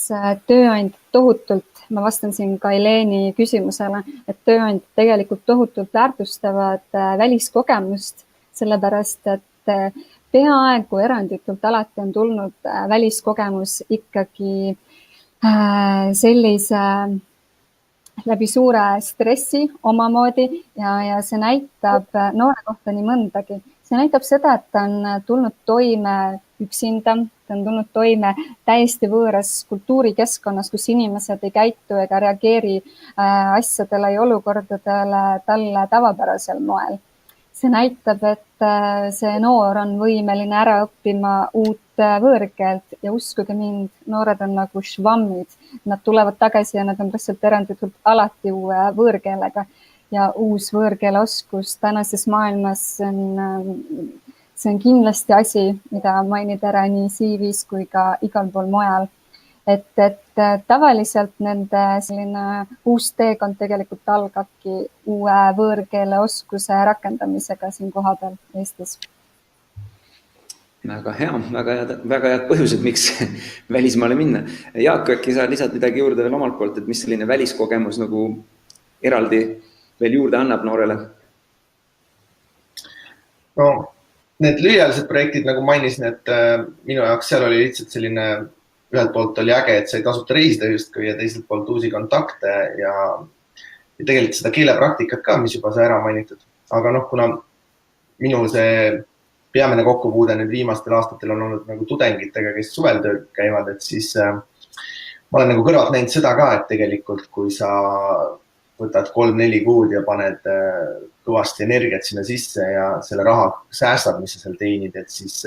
tööandjad tohutult, ma vastan siin Kaileeni küsimusele, et tööandjad tegelikult tohutult väärtustavad väliskogemust, sellepärast et peaaegu eranditult alati on tulnud väliskogemus ikkagi sellise läbi suure stressi omamoodi ja see näitab noore kohta nii mõndagi. See näitab seda, et ta on tulnud toime üksinda, ta on tulnud toime täiesti võõras kultuurikeskkonnas, kus inimesed ei käitu ega reageeri asjadele ja olukordadele talle tavapärasel moel. See näitab, et see noor on võimeline ära õppima uut võõrkeelt ja uskuge mind, noored on nagu švammid. Nad tulevad tagasi ja nad on lihtsalt eranditult alati uue võõrkeelega. Ja uus võõrkeeleoskus tänases maailmas see on kindlasti asi, mida mainid ära nii CV-s kui ka igal pool mujal. Et tavaliselt nende selline uus teekond tegelikult algabki uue võõrkeeleoskuse rakendamisega siin kohapeal Eestis. Väga hea, väga head põhjused, miks välismaale minna. Jaak, äkki sa lisad midagi juurde veel omalt poolt, et mis selline väliskogemus nagu eraldi veel juurde annab noorele? No, need lühiajalised projektid, nagu mainisin, et minu jaoks seal oli lihtsalt selline, ühelt poolt oli äge, et sai tasuta reisida justkui ja teiselt poolt uusi kontakte ja tegelikult seda keelepraktikat ka, mis juba sai ära mainitud. Aga kuna minu see peamine kokkupuude nüüd viimastel aastatel on olnud nagu tudengitega, kes suveltööl käivad, et siis ma olen nagu kõrvalt näinud seda ka, et tegelikult kui sa võtad 3-4 kuud ja paned kõvasti energiat sinna sisse ja selle raha säästad, mis sa seal teenid, et siis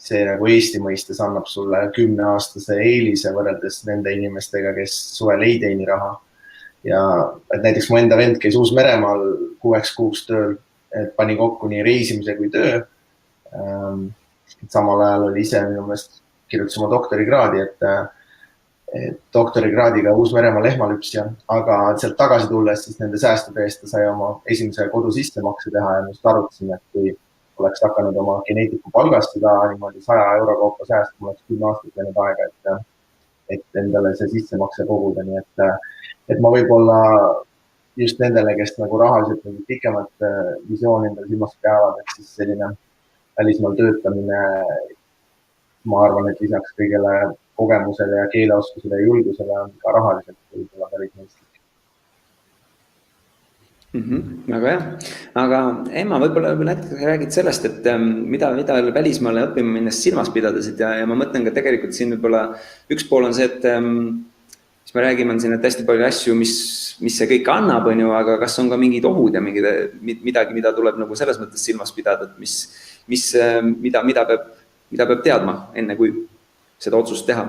see nagu Eesti mõistes annab sulle 10-aastase eelise võrreldes nende inimestega, kes suvel ei teeni raha. Ja et näiteks mu enda vend käis Uus-Meremaal 6 kuuks tööl, et pani kokku nii reisimise kui töö. Samal ajal oli ise minu meelest kirjutas oma doktorikraadi, et doktorikraadiga Uus-Meremaa lehmalüpsja, aga sealt tagasi tulles siis nende säästude eest ta sai oma esimese kodu sissemakse teha ja me just arutasime, et kui oleks hakanud oma geneetiku palgast seda niimoodi 100 euro kaupa sääst, mul oleks 10 aastat läinud aega, et endale see sissemakse koguda, nii et ma võib-olla just nendele, kes nagu rahaliselt pikemat visiooni endale silmas peavad, et siis selline välismaal töötamine, ma arvan, et lisaks kõigele kogemusele ja keeleoskusele ja julgusele on ka rahaliselt võib-olla päris mõistlik. Väga hea. Aga Emma, võib-olla räägid sellest, et mida välismaale õppima minnes silmas pidadasid ja ma mõtlen ka tegelikult siin võib-olla üks pool on see, et mis me räägime on siin, et hästi palju asju, mis see kõik annab, aga kas on ka mingid ohud ja midagi, mida tuleb nagu selles mõttes silmas pidada, et mida peab teadma enne, kui seda otsust teha?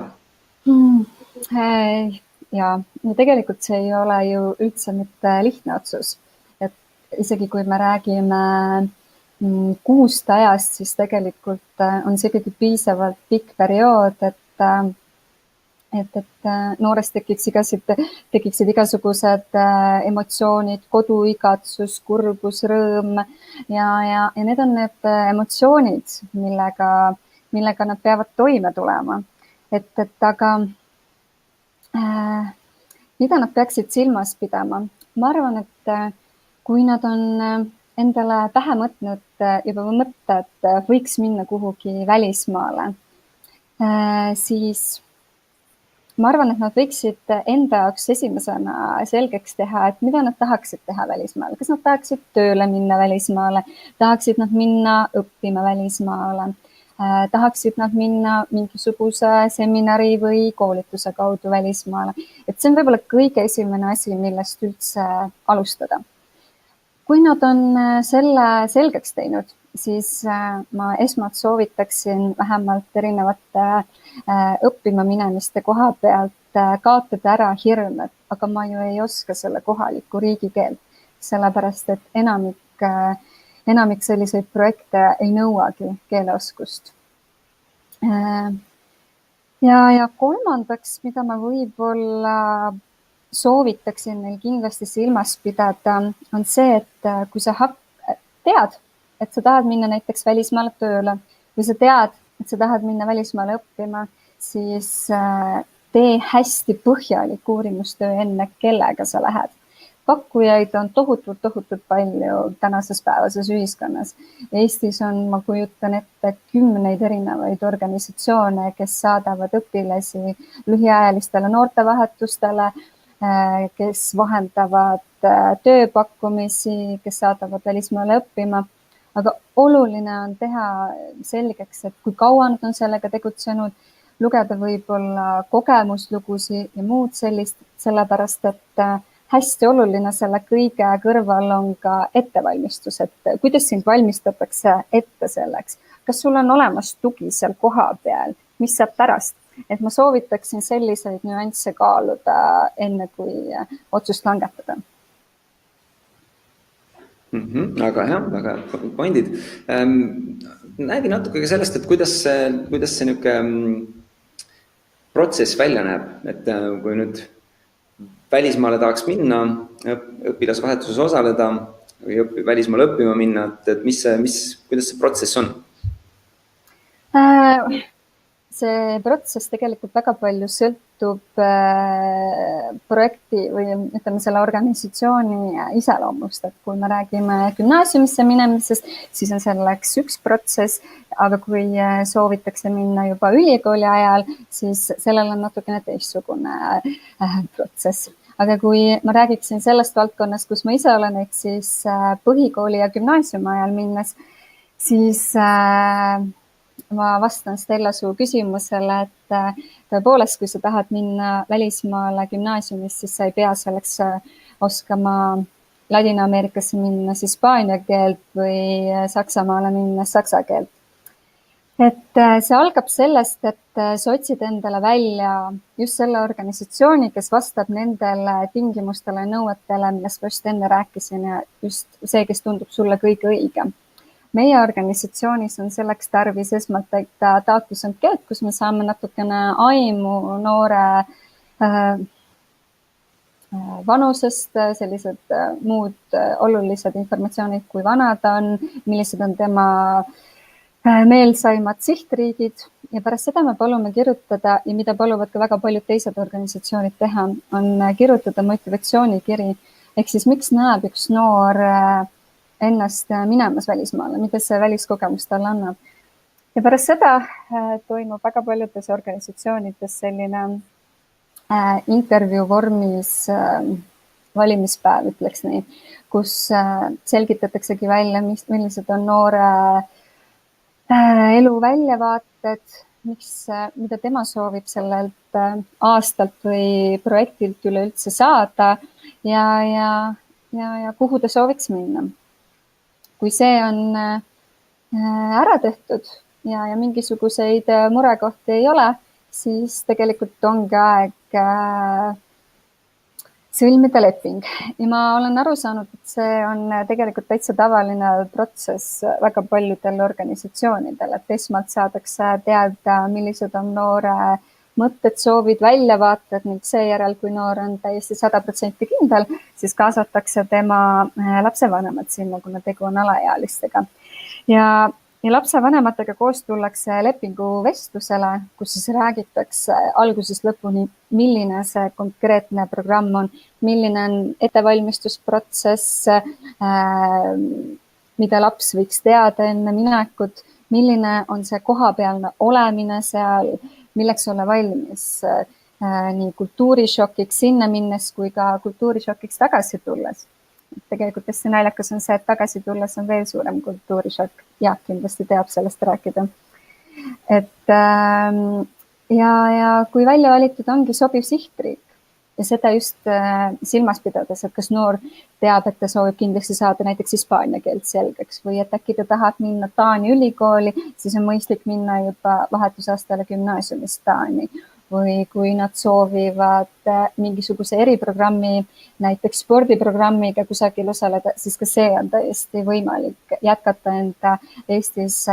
Ja tegelikult see ei ole ju üldse mitte lihtne otsus. Et isegi kui me räägime kuust ajast, siis tegelikult on see ikkagi piisavalt pikk periood, et noorest tekiksid igasugused emotsioonid, koduigatsus, kurbus, rõõm ja need on need emotsioonid, millega nad peavad toime tulema. Aga mida nad peaksid silmas pidama? Ma arvan, et kui nad on endale pähe mõtnud juba mõtte, et võiks minna kuhugi välismaale, siis ma arvan, et nad võiksid enda jaoks esimesena selgeks teha, et mida nad tahaksid teha välismaale. Kas nad tahaksid tööle minna välismaale, tahaksid nad minna õppima välismaale, tahaksid nad minna mingisuguse seminari või koolituse kaudu välismaale. Et see on võib-olla kõige esimene asi, millest üldse alustada. Kui nad on selle selgeks teinud, siis ma esmalt soovitaksin vähemalt erinevate õppima minemiste koha pealt kaotada ära hirm, aga ma ju ei oska selle kohaliku riigikeelt, sellepärast et enamik selliseid projekte ei nõuagi keeleoskust. Ja kolmandaks, mida ma võib-olla soovitaksin neil kindlasti silmas pidada, on see, et kui sa tead, et sa tahad minna näiteks välismaale tööle või sa tead, et et sa tahad minna välismaale õppima, siis tee hästi põhjalik uurimustöö enne, kellega sa lähed. Pakkujaid on tohutult palju tänases päevases ühiskonnas. Eestis on, ma kujutan ette, 10 erinevaid organisatsioone, kes saadavad õpilasi lühiajalistele noortevahetustele, kes vahendavad tööpakkumisi, kes saadavad välismaale õppima. Aga oluline on teha selgeks, et kui kaua nad on sellega tegutsenud, lugeda võib-olla kogemuslugusi ja muud sellist, sellepärast et hästi oluline selle kõige kõrval on ka ettevalmistus, et kuidas sind valmistatakse ette selleks. Kas sul on olemas tugi seal koha peal, mis saab pärast? Et ma soovitaksin selliseid nüansse kaaluda enne, kui otsust langetada. Väga hea pointid. Räägi natuke ka sellest, et kuidas see niisugune protsess välja näeb, et kui nüüd välismaale tahaks minna, õpilasvahetuses osaleda või välismaale õppima minna, et kuidas see protsess on? See protsess tegelikult väga palju sõltub projekti või ütleme selle organisatsiooni iseloomust, et kui me räägime gümnaasiumisse minemisest, siis on selleks üks protsess, aga kui soovitakse minna juba ülikooli ajal, siis sellel on natukene teistsugune protsess. Aga kui ma räägiksin sellest valdkonnast, kus ma ise olen, ehk siis põhikooli ja gümnaasiumi ajal minnes, siis ma vastan Stella su küsimusele, et tõepoolest, kui sa tahad minna välismaale gümnaasiumist, siis sa ei pea selleks oskama Ladina-Ameerikasse minna hispaania keelt või Saksamaale minna saksa keelt. Et see algab sellest, et sa otsid endale välja just selle organisatsiooni, kes vastab nendele tingimustele ja nõuetele, millest ma just enne rääkisin ja just see, kes tundub sulle kõige õigem. Meie organisatsioonis on selleks tarvis esmalt täita taotlusankeet, kus me saame natukene aimu noore vanusest, sellised muud olulised informatsioonid, kui vana ta on, millised on tema meelsaimad sihtriigid ja pärast seda me palume kirjutada ja mida paluvad ka väga paljud teised organisatsioonid teha, on kirjutada motivatsioonikiri. Ehk siis miks näeb üks noor ennast minemas välismaale, mida see väliskogemus talle annab. Ja pärast seda toimub väga paljudes organisatsioonides selline intervjuu vormis valimispäev, ütleks nii, kus selgitataksegi välja, millised on noore elu väljavaated, mida tema soovib sellelt aastalt või projektilt üleüldse saada ja kuhu ta sooviks minna. Kui see on ära tehtud ja mingisuguseid murekohti ei ole, siis tegelikult ongi aeg sõlmida leping. Ja ma olen aru saanud, et see on tegelikult täitsa tavaline protsess väga paljudel organisatsioonidel, et esmalt saadakse teada, millised on noore mõtted, soovid, väljavaated ning seejärel, kui noor on täiesti 100% kindel, siis kaasatakse tema lapsevanemad sinna, kuna tegu on alaealistega. Ja lapsevanematega koos tullakse lepinguvestlusele, kus siis räägitakse algusest lõpuni, milline see konkreetne programm on, milline on ettevalmistusprotsess, mida laps võiks teada enne minekut, milline on see kohapealne olemine seal, milleks olla valmis nii kultuurishokiks sinna minnes kui ka kultuurishokiks tagasi tulles. Tegelikult hästi naljakas on see, et tagasi tulles on veel suurem kultuurishokk. Jaak kindlasti teab sellest rääkida. Et, ja kui välja valitud ongi sobiv sihtriik ja seda just silmas pidades, et kas noor teab, et ta soovib kindlasti saada näiteks hispaania keelt selgeks või et äkki ta tahab minna Taani ülikooli, siis on mõistlik minna juba vahetusaastale gümnaasiumist Taani. Või kui nad soovivad mingisuguse eriprogrammi, näiteks spordiprogrammiga kusagil osaleda, siis ka see on täiesti võimalik jätkata enda Eestis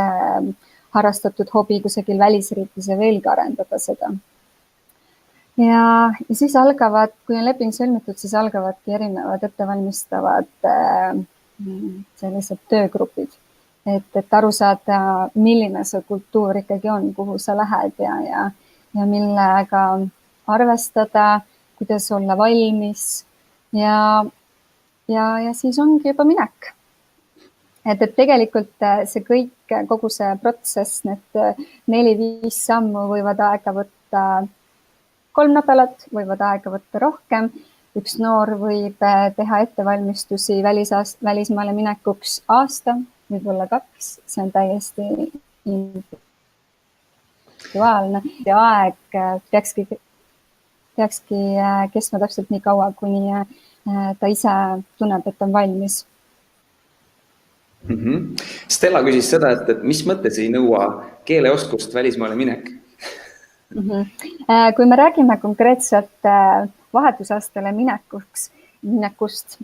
harrastatud hobi kusagil välisriigis ja veelgi arendada seda. Ja siis algavad, kui on leping sõlmitud, siis algavadki erinevad ettevalmistavad sellised töögrupid. et aru saada, milline see kultuur ikkagi on, kuhu sa lähed ja millega arvestada, kuidas olla valmis ja siis ongi juba minek. Et tegelikult see kõik, kogu see protsess, need 4-5 sammu võivad aega võtta 3 nädalat, võivad aega võtta rohkem. Üks noor võib teha ettevalmistusi välismaale minekuks aasta, võib-olla 2, see on täiesti individuaalne ja aeg peakski kestma täpselt nii kaua, kuni ta ise tunneb, et on valmis. Stella küsis seda, et mis mõttes ei nõua keeleoskust välismaale minek? Kui me räägime konkreetselt vahetusaastale minekust,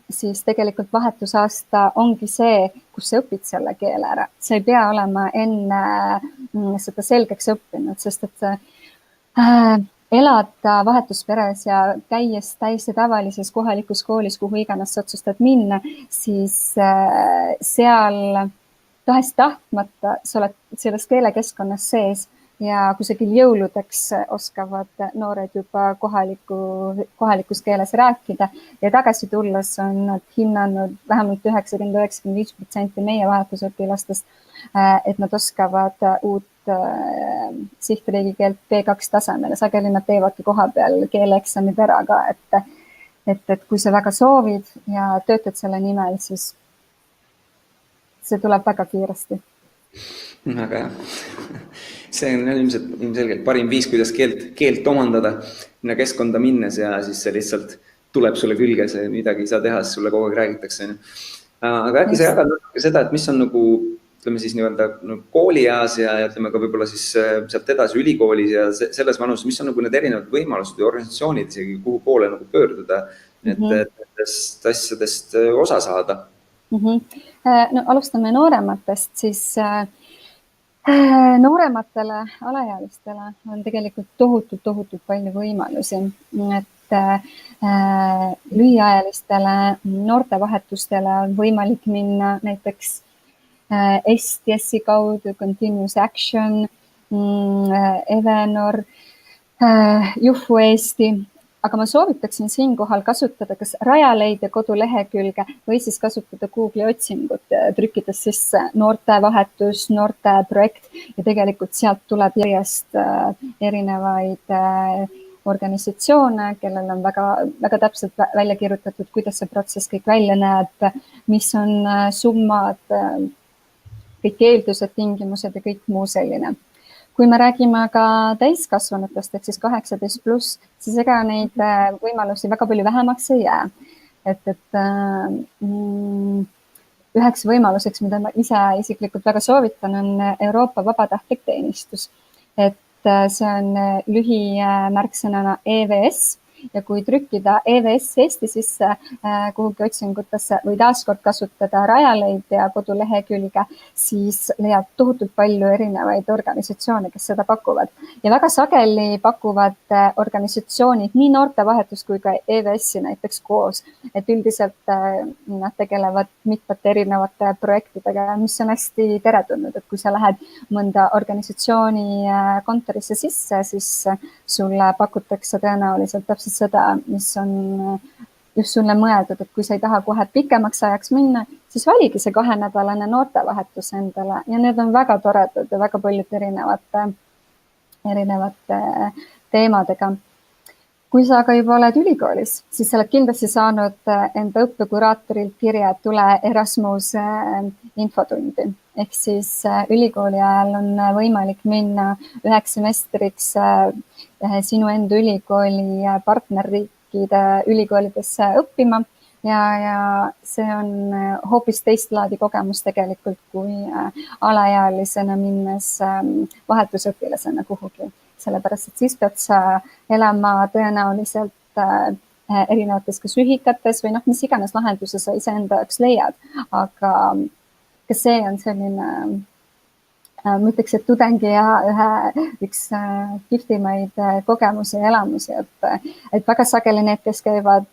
siis tegelikult vahetusaasta ongi see, kus sa õpid selle keele ära. See ei pea olema enne seda selgeks õppinud, sest et elada vahetusperes ja käies täiesti tavalises kohalikus koolis, kuhu iganes sa otsustad minna, siis seal tahes-tahtmata sa oled selles keelekeskkonnas sees ja kusagil jõuludeks oskavad noored juba kohalikus keeles rääkida ja tagasi tulles on nad hinnanud vähemalt 90-95% meie vahetusõpilastest, et nad oskavad uut sihtriigi keelt B2 tasemel ja sageli nad teevadki koha peal keeleeksamid ära ka, et kui sa väga soovid ja töötad selle nimel, siis see tuleb väga kiiresti. Väga hea. See on ilmselgelt parim viis, kuidas keelt omandada, minna keskkonda minnes ja siis see lihtsalt tuleb sulle külge, see midagi ei saa teha, siis sulle kogu aeg räägitakse. Aga äkki sa jagad seda, et mis on nagu ütleme siis nii-öelda koolieas ja ütleme ka võib-olla siis sealt edasi ülikoolis ja selles vanuses, mis on nagu need erinevad võimalused ja organisatsioonid isegi, kuhu poole nagu pöörduda, et nendest asjadest osa saada? No, alustame noorematest, siis noorematele alaealistele on tegelikult tohutult palju võimalusi, et lühiajalistele noortevahetustele on võimalik minna näiteks STS-i kaudu, Continuous Action, Evenor, Juhu Eesti, aga ma soovitaksin siinkohal kasutada kas Rajaleidja kodulehekülge või siis kasutada Google'i otsingut, trükkides sisse noortevahetus, noorteprojekt ja tegelikult sealt tuleb järjest erinevaid organisatsioone, kellel on väga täpselt välja kirjutatud, kuidas see protsess kõik välja näeb, mis on summad, kõik eeldused, tingimused ja kõik muu selline. Kui me räägime ka täiskasvanutest, ehk siis 18+, siis ega neid võimalusi väga palju vähemaks ei jää. Et üheks võimaluseks, mida ma ise isiklikult väga soovitan, on Euroopa vabatahtlik teenistus. Et see on lühimärksõnana EVS. Ja kui trükkida EVS Eesti sisse kuhugi otsingutesse või taaskord kasutada Rajaleidja kodulehekülge, siis leiab tohutult palju erinevaid organisatsioone, kes seda pakuvad. Ja väga sageli pakuvad organisatsioonid nii noortevahetust kui ka EVS-i näiteks koos. Et üldiselt nad tegelevad mitmete erinevate projektidega, mis on hästi teretulnud. Et kui sa lähed mõnda organisatsiooni kontorisse sisse, siis sulle pakutakse tõenäoliselt täpselt seda, mis on just sulle mõeldud, et kui sa ei taha kohe pikemaks ajaks minna, siis valigi see 2-nädalane noortevahetus endale ja need on väga toredad ja väga paljud erinevate teemadega. Kui sa aga juba oled ülikoolis, siis sa oled kindlasti saanud enda õppekuraatorilt kirja, et tule Erasmus infotundi. Ehk siis ülikooli ajal on võimalik minna 1 semestriks sinu enda ülikooli partnerriikide ülikoolidesse õppima ja see on hoopis teist laadi kogemus tegelikult kui alaealisena minnes vahetusõpilasena kuhugi. Sellepärast, et siis pead sa elama tõenäoliselt erinevates kas ühikates või mis iganes lahenduse sa iseenda jaoks leiad. Aga ka see on selline, ma ütleks, et tudengi ja üks kihvtimaid kogemusi ja elamusi, et väga sageli need, kes käivad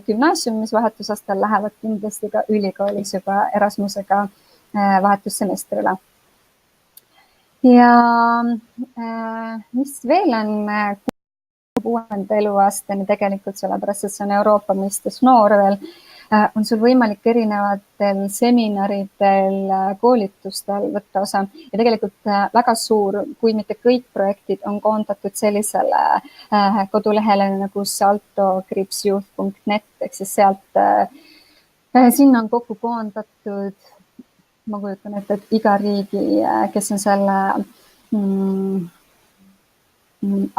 gümnaasiumis vahetusastel, lähevad kindlasti ka ülikoolis juba Erasmusega vahetussemestrile. Ja mis veel on 6. eluaastani tegelikult, sellepärast, et see on Euroopa mõistes noor veel, on sul võimalik erinevatel seminaridel, koolitustel võtta osa ja tegelikult väga suur, kui mitte kõik projektid on koondatud sellisele kodulehele nagu salto-youth.net, ehk siis sealt sinna on kokku koondatud, ma kujutan ette, et iga riigi, kes on selle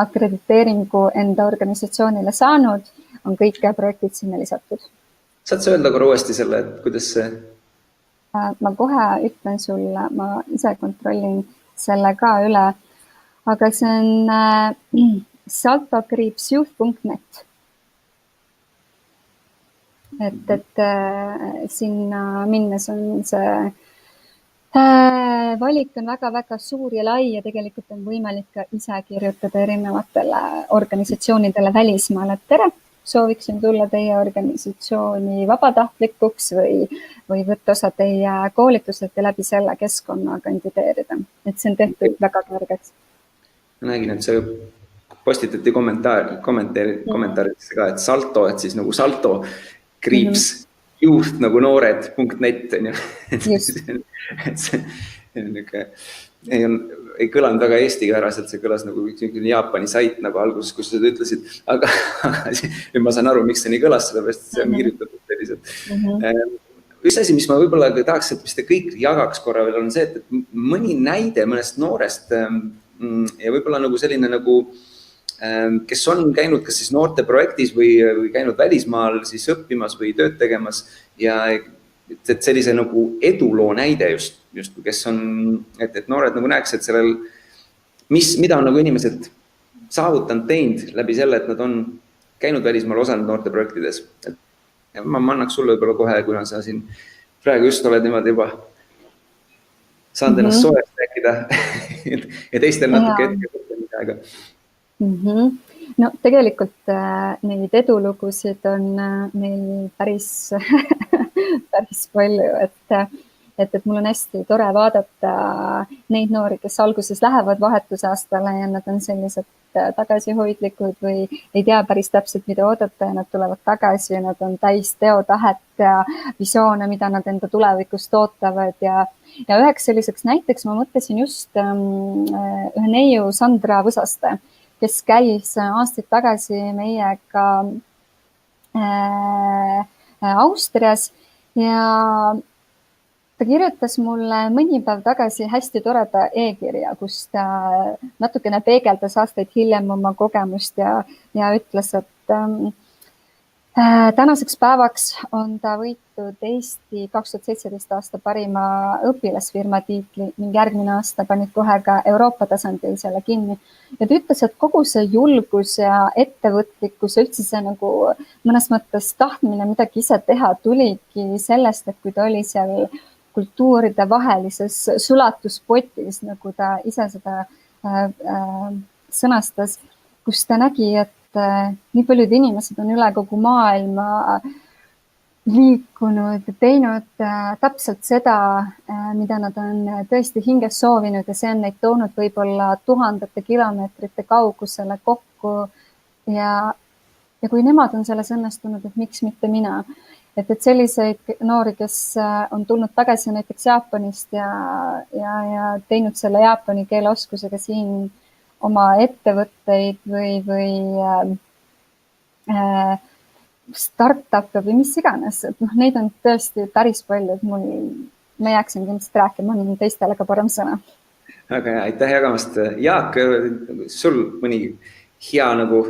akrediteeringu enda organisatsioonile saanud, on kõik projektid sinna lisatud. Saad sa öelda korra uuesti selle, et kuidas see? Ma kohe ütlen sulle, ma ise kontrollin selle ka üle, aga see on salto-youth.net. Et sinna minnes on see valik on väga-väga suur ja lai ja tegelikult on võimalik ka ise kirjutada erinevatele organisatsioonidele välismaale. Tere, sooviksin tulla teie organisatsiooni vabatahtlikuks või võtta osa teie koolituselt ja läbi selle keskkonna kandideerida. Et see on tehtud väga kõrgeks. Ma nägin, et see postitati kommentaaridesse ka, et salto, et siis nagu salto kriips youth nagu noored.net on ju. Ei kõlanud väga Eestiga ära, see kõlas nagu Jaapani sait nagu alguses, kus sa seda ütlesid, aga nüüd ma saan aru, miks see nii kõlas, sellepärast see on kirjutatud sellised. Üks asi, mis ma võib-olla tahaks, et mis te kõik jagaks korra veel, on see, et mõni näide mõnest noorest ja võib-olla nagu selline nagu kes on käinud kas siis noorte projektis või käinud välismaal siis õppimas või tööd tegemas ja et sellise nagu eduloo näide just kes on, et noored nagu näeks, et sellel, mida on nagu inimesed saavutanud teinud läbi selle, et nad on käinud välismaal osanud noorte projektides. Ma annaks sulle võib-olla kohe, kuna sa siin praegu just oled niimoodi juba saanud ennast soojast rääkida ja teistel natuke hetke midagi. No tegelikult neid edulugusid on meil päris palju, et mul on hästi tore vaadata neid noori, kes alguses lähevad vahetusaastale ja nad on sellised tagasihoidlikud või ei tea päris täpselt, mida oodata ja nad tulevad tagasi ja nad on täis teotahet ja visioone, mida nad enda tulevikust ootavad ja üheks selliseks näiteks ma mõtlesin just ühe neiu Sandra Võsaste, kes käis aastaid tagasi meiega Austrias ja ta kirjutas mulle mõni päev tagasi hästi toreda e-kirja, kus ta natukene peegeldas aastaid hiljem oma kogemust ja ütles, et tänaseks päevaks on ta võitnud Eesti 2017 aasta parima õpilasfirma tiitli ning järgmine aasta panid kohe ka Euroopa tasandil selle kinni. Ja ta ütles, et kogu see julgus ja ettevõtlikkus, üldse see nagu mõnes mõttes tahtmine midagi ise teha tuligi sellest, et kui ta oli seal kultuuride vahelises sulatuspotis, nagu ta ise seda sõnastas, kus ta nägi, et nii paljud inimesed on üle kogu maailma liikunud ja teinud täpselt seda, mida nad on tõesti hinges soovinud ja see on neid toonud võib-olla tuhandete kilomeetrite kaugusele kokku ja kui nemad on selles õnnestunud, et miks mitte mina. Et selliseid noori, kes on tulnud tagasi näiteks Jaapanist ja teinud selle jaapani keeleoskusega siin oma ettevõtteid või startup'e või mis iganes. Et neid on tõesti päris palju, et ma jääksin kindlasti rääkima, on teistele ka parem sõna. Aga aitäh jagamast. Jaak, sul mõni hea nagu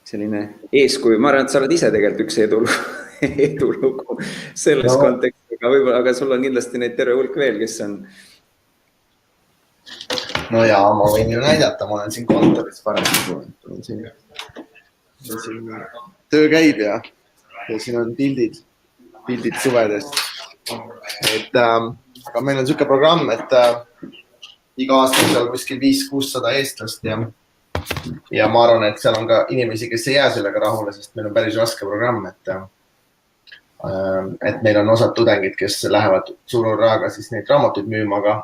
selline eeskuju, ma arvan, et sa oled ise tegelikult üks edulugu selles kontekstis, aga sul on kindlasti neid terve hulk veel, kes on. No jaa, ma võin ju näidata, ma olen siin kontoris paremini. Töö käib ja siin on pildid suvedest. Aga meil on selline programm, et iga aasta on seal kuskil 500-600 eestlast ja ma arvan, et seal on ka inimesi, kes ei jää sellega rahule, sest meil on päris raske programm. Et meil on osad tudengid, kes lähevad suure raaga siis neid raamatuid müüma, aga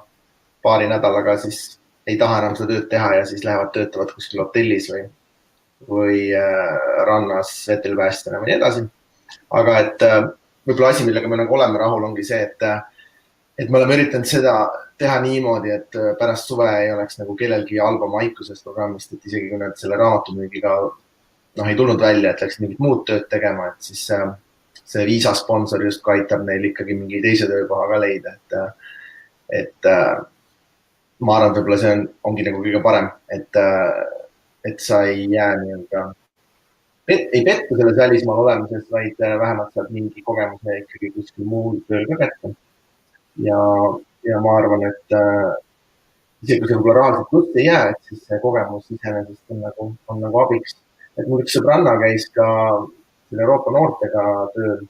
paari nädalaga siis ei taha enam seda tööd teha ja siis lähevad töötavad kuskil hotellis või rannas vetelpäästjana või nii edasi. Aga et võib-olla asi, millega me nagu oleme rahul, ongi see, et me oleme üritanud seda teha niimoodi, et pärast suve ei oleks nagu kellelgi halba maiku sellest programmist, et isegi kui nad selle raamatumüügiga ei tulnud välja, et läks mingit muud tööd tegema, et siis see viisasponsor just aitab neil ikkagi mingi teise töökoha ka leida. Et ma arvan, et võib-olla see ongi nagu kõige parem, et sa ei jää nii-öelda, ei pettu selles välismaal olemises, vaid vähemalt saad mingi kogemuse ikkagi kuskil muul tööl ka kätte. Ja ma arvan, et isegi kui see võib-olla rahaliselt pluss ei jää, et siis see kogemus iseenesest on nagu abiks. Et mul üks sõbranna käis ka Euroopa noortega tööl,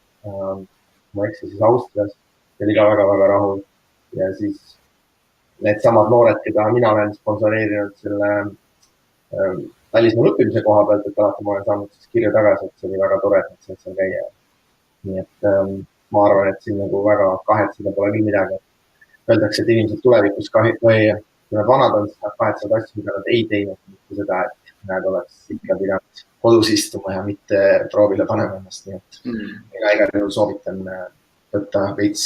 ma eksi siis Austrias, ja oli ka väga-väga rahul. Ja siis need samad noored, keda mina olen sponsoreerinud selle välismaal õppimise koha pealt, et alati ma olen saanud siis kirja tagasi, et see oli väga tore, et saad seal käia. Nii et ma arvan, et siin nagu väga kahetseda pole küll midagi. Öeldakse, et inimesed tulevikus või kui nad vanad on, siis nad kahetsavad asju, mida nad ei teinud, mitte seda, et nad oleks ikka pidanud kodus istuma ja mitte proovile panema ennast. Nii et mina igal juhul soovitan võtta veits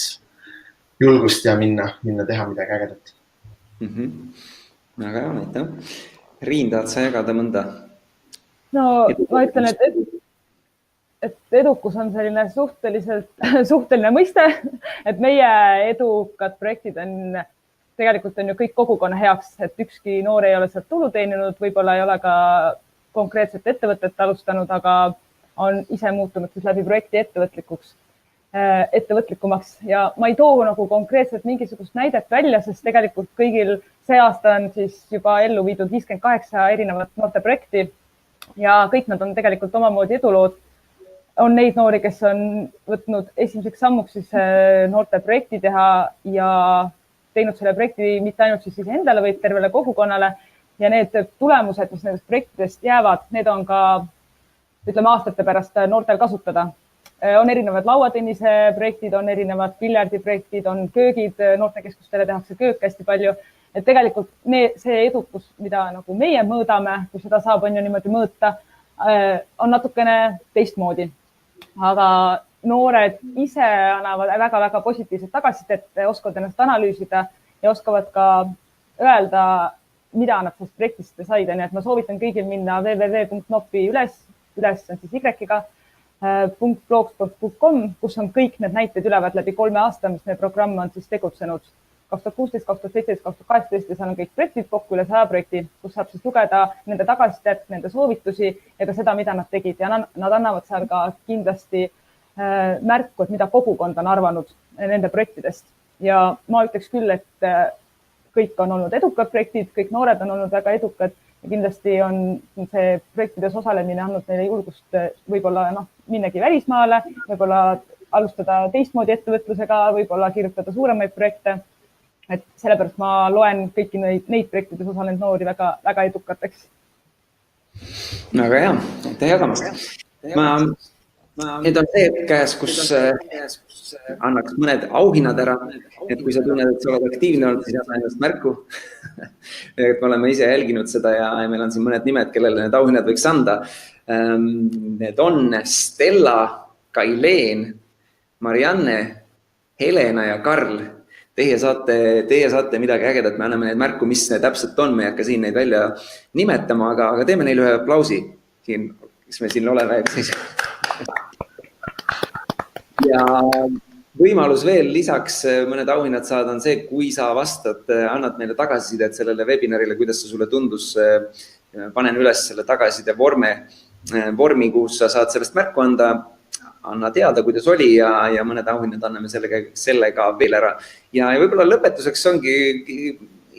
julgust ja minna teha midagi ägedat. Väga hea, aitäh. Riin, tahad sa jagada mõnda? No ma ütlen, et edukus on selline suhteline mõiste, et meie edukad projektid tegelikult on ju kõik kogukonna heaks, et ükski noor ei ole sealt tulu teeninud, võib-olla ei ole ka konkreetset ettevõtet alustanud, aga on ise muutunud siis läbi projekti ettevõtlikumaks ja ma ei too nagu konkreetselt mingisugust näidet välja, sest tegelikult kõigil see aasta on siis juba ellu viidud 58 erinevat noorteprojekti ja kõik nad on tegelikult omamoodi edulood. On neid noori, kes on võtnud esimeseks sammuks siis noorteprojekti teha ja teinud selle projekti mitte ainult siis endale, vaid tervele kogukonnale ja need tulemused, mis nendest projektidest jäävad, need on ka, ütleme, aastate pärast noortel kasutada. On erinevad lauatennise projektid, on erinevad piljardiprojektid, on köögid, noortekeskustele tehakse köök hästi palju. Et tegelikult see edukus, mida nagu meie mõõdame, kui seda saab on ju niimoodi mõõta, on natukene teistmoodi. Aga noored ise annavad väga-väga positiivset tagasisidet, oskavad ennast analüüsida ja oskavad ka öelda, mida nad sellest projektist said. Nii et ma soovitan kõigil minna www.nopi üles on siis Y-ga, .blogspot.com, kus on kõik need näited ülevad läbi 3 aasta, mis meie programm on siis tegutsenud 2016, 2017, 2018 ja seal on kõik projektid kokku üle 100 projekti, kus saab siis lugeda nende tagasisidet, nende soovitusi ja ka seda, mida nad tegid ja nad annavad seal ka kindlasti märku, et mida kogukond on arvanud nende projektidest. Ja ma ütleks küll, et kõik on olnud edukad projektid, kõik noored on olnud väga edukad ja kindlasti on see projektides osalemine andnud neile julgust võib-olla minnegi välismaale, võib-olla alustada teistmoodi ettevõtlusega, võib-olla kirjutada suuremaid projekte. Et sellepärast ma loen kõiki neid projektides osalenud noori väga, väga edukateks. Väga hea, aitäh jagamast. Nüüd on see käes, kus annaks mõned auhinnad ära, et kui sa tunned, et sa oled aktiivne olnud, siis jäta ennast märku. Me oleme ise jälginud seda ja meil on siin mõned nimed, kellele need auhinnad võiks anda. Need on Stella, Kaileen, Marianne, Helena ja Karl. Teie saate midagi ägedat, me anname neid märku, mis need täpselt on, me ei hakka siin neid välja nimetama, aga teeme neile ühe aplausi, kes me siin oleme. Ja võimalus veel lisaks mõned auhinnad saada on see, kui sa vastad, annad meile tagasisidet sellele webinarile, kuidas see sulle tundus, panen üles selle tagasiside vormi, kus sa saad sellest märku anda, anna teada, kuidas oli ja mõned auhinnad anname sellega veel ära. Ja võib-olla lõpetuseks ongi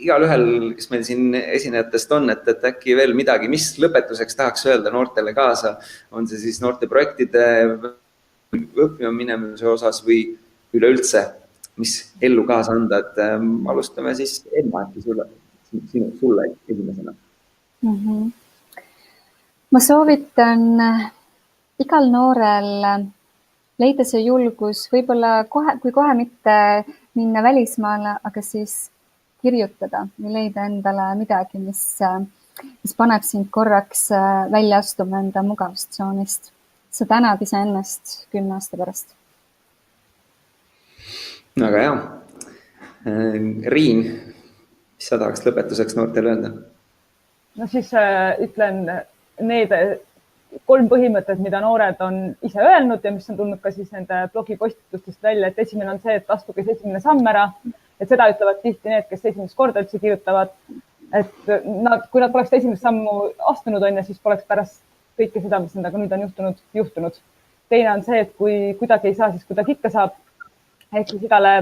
igal ühel, kes meil siin esinejatest on, et äkki veel midagi, mis lõpetuseks tahaks öelda noortele kaasa, on see siis noorteprojektide õppima minemise osas või üleüldse, mis ellu kaasa anda, et alustame siis Emma äkki sulle esimesena. Ma soovitan igal noorel leida see julgus, võib-olla kui kohe mitte minna välismaale, aga siis kirjutada või leida endale midagi, mis paneb sind korraks välja astuma enda mugavustsoonist. Sa tänad iseennast 10 aasta pärast. Väga hea. Riin, mis sa tahaks lõpetuseks noortele öelda? No siis ütlen need 3 põhimõtted, mida noored on ise öelnud ja mis on tulnud ka siis nende blogipostitustest välja, et esimene on see, et astuge esimene samm ära, et seda ütlevad tihti need, kes esimest korda üldse kirjutavad, et kui nad poleks esimest sammu astunud on ja siis poleks pärast kõike seda, mis nendega nüüd on juhtunud. Teine on see, et kui kuidagi ei saa, siis kuidagi ikka saab. Ehk siis igale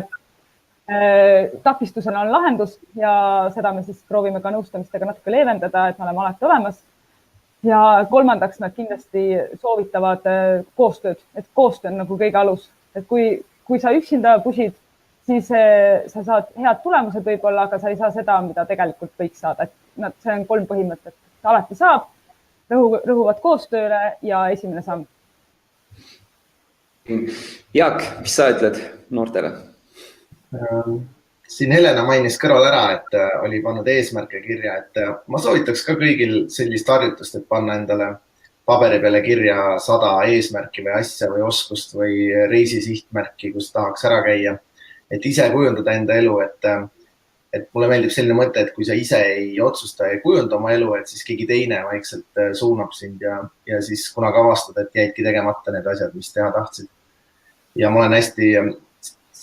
takistusena on lahendus ja seda me siis proovime ka nõustamistega natuke leevendada, et me oleme alati olemas. Ja kolmandaks nad kindlasti soovitavad koostööd, et koostöö on nagu kõige alus. Et kui sa üksinda pusid, siis sa saad head tulemused võib-olla, aga sa ei saa seda, mida tegelikult võiks saada. Et see on 3 põhimõtet. Alati saab, rõhuvad koostööle ja esimene samm. Jaak, mis sa ütled noortele? Siin Helena mainis kõrval ära, et oli pannud eesmärke kirja, et ma soovitaks ka kõigil sellist harjutust, et panna endale paberi peale kirja 100 eesmärki või asja või oskust või reisisihtmärki, kus tahaks ära käia. Et ise kujundada enda elu, et mulle meeldib selline mõte, et kui sa ise ei otsusta ja kujunda oma elu, et siis keegi teine vaikselt suunab sind ja siis kunagi avastad, et jäidki tegemata need asjad, mis teha tahtsid. Ja ma olen hästi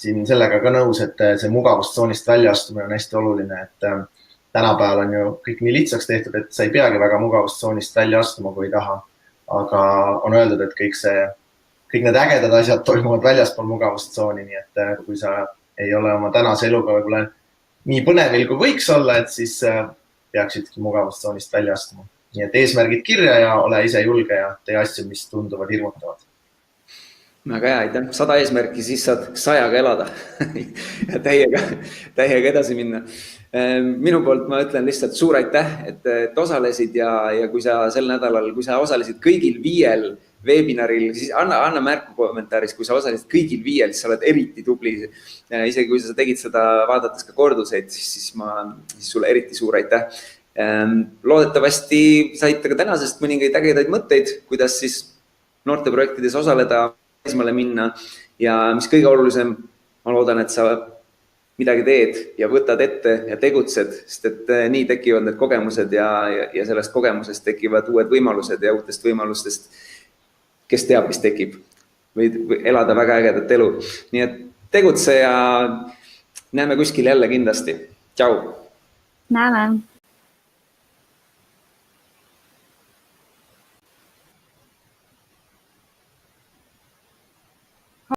siin sellega ka nõus, et see mugavustsoonist välja astumine on hästi oluline, et tänapäeval on ju kõik nii lihtsaks tehtud, et sa ei peagi väga mugavustsoonist välja astuma, kui ei taha. Aga on öeldud, et kõik need ägedad asjad toimuvad väljaspool mugavustsooni, nii et kui sa ei ole oma tänase eluga võib-olla nii põnevil, kui võiks olla, et siis peaksidki mugavustsoonist välja astuma. Nii et eesmärgid kirja ja ole ise julge ja tee asju, mis tunduvad hirmutavad. Väga hea, aitäh. 100 eesmärki, siis saad 100-ga elada ja täiega edasi minna. Minu poolt ma ütlen lihtsalt suur aitäh, et osalesid ja kui sa sel nädalal, kui sa osalesid kõigil 5 webinaril, siis anna märku kommentaaris, kui sa osalesid kõigil 5, siis sa oled eriti tubli. Isegi kui sa tegid seda vaadates ka korduseid, siis sulle eriti suur aitäh. Loodetavasti saite ka tänasest mõningaid ägedaid mõtteid, kuidas siis noorteprojektides osaleda, välismaale minna ja mis kõige olulisem, ma loodan, et sa midagi teed ja võtad ette ja tegutsed, sest et nii tekivad need kogemused ja sellest kogemusest tekivad uued võimalused ja uutest võimalustest, kes teab, mis tekib, või elada väga ägedat elu. Nii et tegutse ja näeme kuskil jälle kindlasti. Tšau! Näeme!